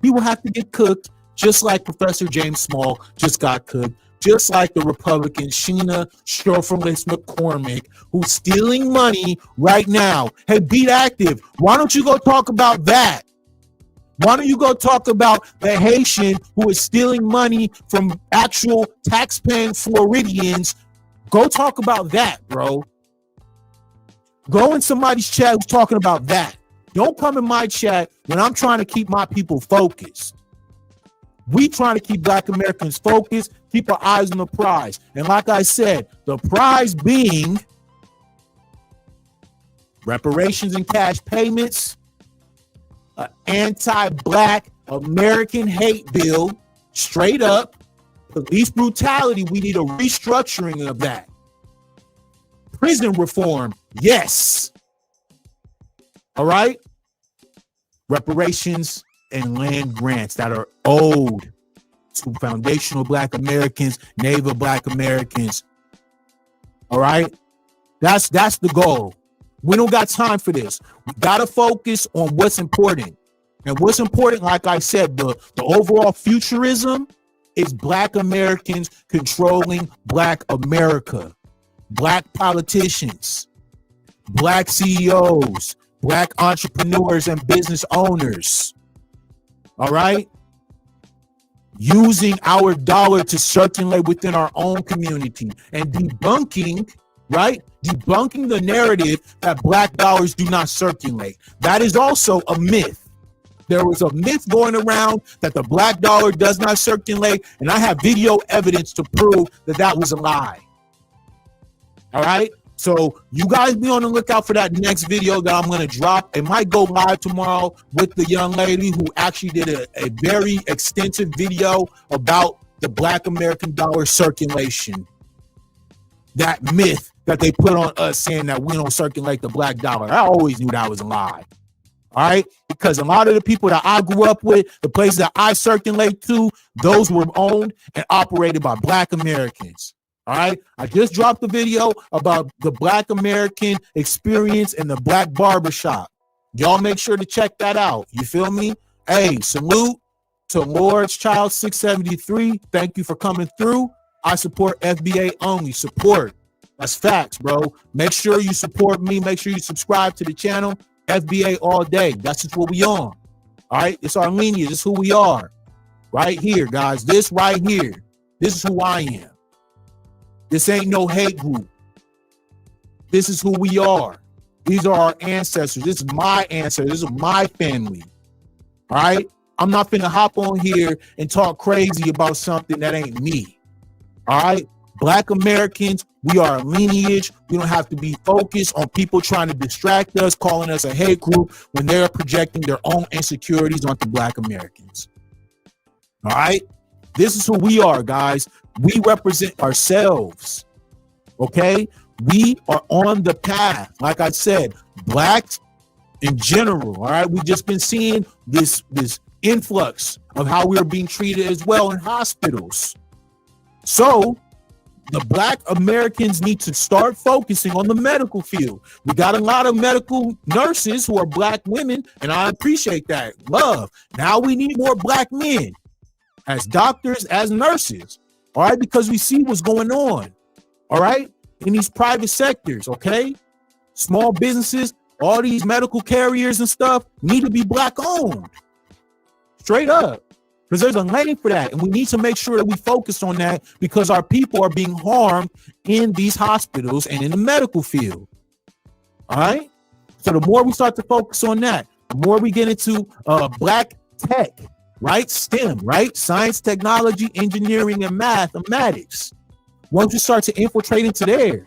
he will have to get cooked just like Professor James Small just got cooked, just like the Republican Sheena Schroefferless McCormick, who's stealing money right now. Hey, Be Active, why don't you go talk about that? Why don't you go talk about the Haitian who is stealing money from actual tax-paying Floridians? Go talk about that, bro. Go in somebody's chat who's talking about that. Don't come in my chat when I'm trying to keep my people focused. We trying to keep Black Americans focused, keep our eyes on the prize. And like I said, the prize being reparations and cash payments, an anti-Black American hate bill, straight up. Police brutality, we need a restructuring of that. Prison reform, yes. All right? Reparations and land grants that are owed to foundational Black Americans, Native Black Americans. All right? That's the goal. We don't got time for this. We got to focus on what's important. And what's important, like I said, the overall futurism is Black Americans controlling Black America. Black politicians, Black CEOs, Black entrepreneurs and business owners. All right? Using our dollar to circulate within our own community and debunking, right? Debunking the narrative that Black dollars do not circulate. That is also a myth. There was a myth going around that the Black dollar does not circulate, and I have video evidence to prove that that was a lie. All right? So you guys be on the lookout for that next video that I'm going to drop. It might go live tomorrow with the young lady who actually did a very extensive video about the Black American dollar circulation. That myth that they put on us saying that we don't circulate the Black dollar. I always knew that was a lie. All right? Because a lot of the people that I grew up with, the places that I circulate to, those were owned and operated by Black Americans. All right? I just dropped a video about the Black American experience in the Black barbershop. Y'all make sure to check that out. You feel me? Hey, salute to Lord's Child 673. Thank you for coming through. I support FBA only. Support. That's facts, bro. Make sure you support me. Make sure you subscribe to the channel. FBA all day. That's just what we on. All right? It's Armenia. This is who we are. Right here, guys. This right here. This is who I am. This ain't no hate group. This is who we are. These are our ancestors. This is my ancestors. This is my family. All right? I'm not finna hop on here and talk crazy about something that ain't me. All right? Black Americans, we are a lineage. We don't have to be focused on people trying to distract us, calling us a hate group when they're projecting their own insecurities onto Black Americans. All right? This is who we are, guys. We represent ourselves. Okay? We are on the path. Like I said, blacks in general. All right? We've just been seeing this influx of how we are being treated as well in hospitals. So the Black Americans need to start focusing on the medical field. We got a lot of medical nurses who are Black women, and I appreciate that. Love. Now we need more Black men as doctors, as nurses. All right, because we see what's going on. All right, in these private sectors. Okay, small businesses, all these medical carriers and stuff need to be Black owned. Straight up. Because there's a lane for that. And we need to make sure that we focus on that because our people are being harmed in these hospitals and in the medical field. All right. So the more we start to focus on that, the more we get into Black tech, right? STEM, right? Science, technology, engineering, and mathematics. Once we start to infiltrate into there,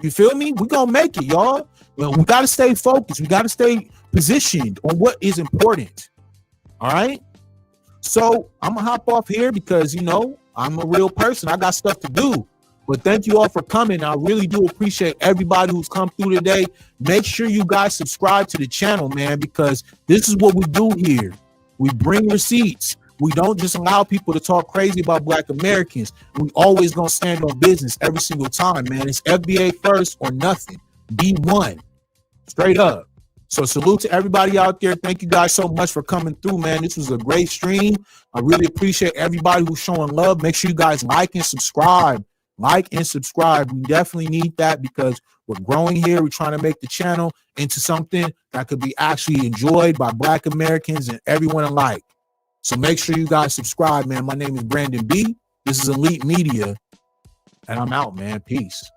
you feel me? We're going to make it, y'all. Well, we got to stay focused. We got to stay positioned on what is important. All right. So I'm gonna hop off here because, you know, I'm a real person. I got stuff to do. But thank you all for coming. I really do appreciate everybody who's come through today. Make sure you guys subscribe to the channel, man, because this is what we do here. We bring receipts. We don't just allow people to talk crazy about Black Americans. We always gonna stand on business every single time, man. It's FBA first or nothing. B1. Straight up. So salute to everybody out there. Thank you guys so much for coming through, man. This was a great stream. I really appreciate everybody who's showing love. Make sure you guys like and subscribe. Like and subscribe. We definitely need that because we're growing here. We're trying to make the channel into something that could be actually enjoyed by Black Americans and everyone alike. So make sure you guys subscribe, man. My name is Brandon B. This is Elite Media, and I'm out, man. Peace.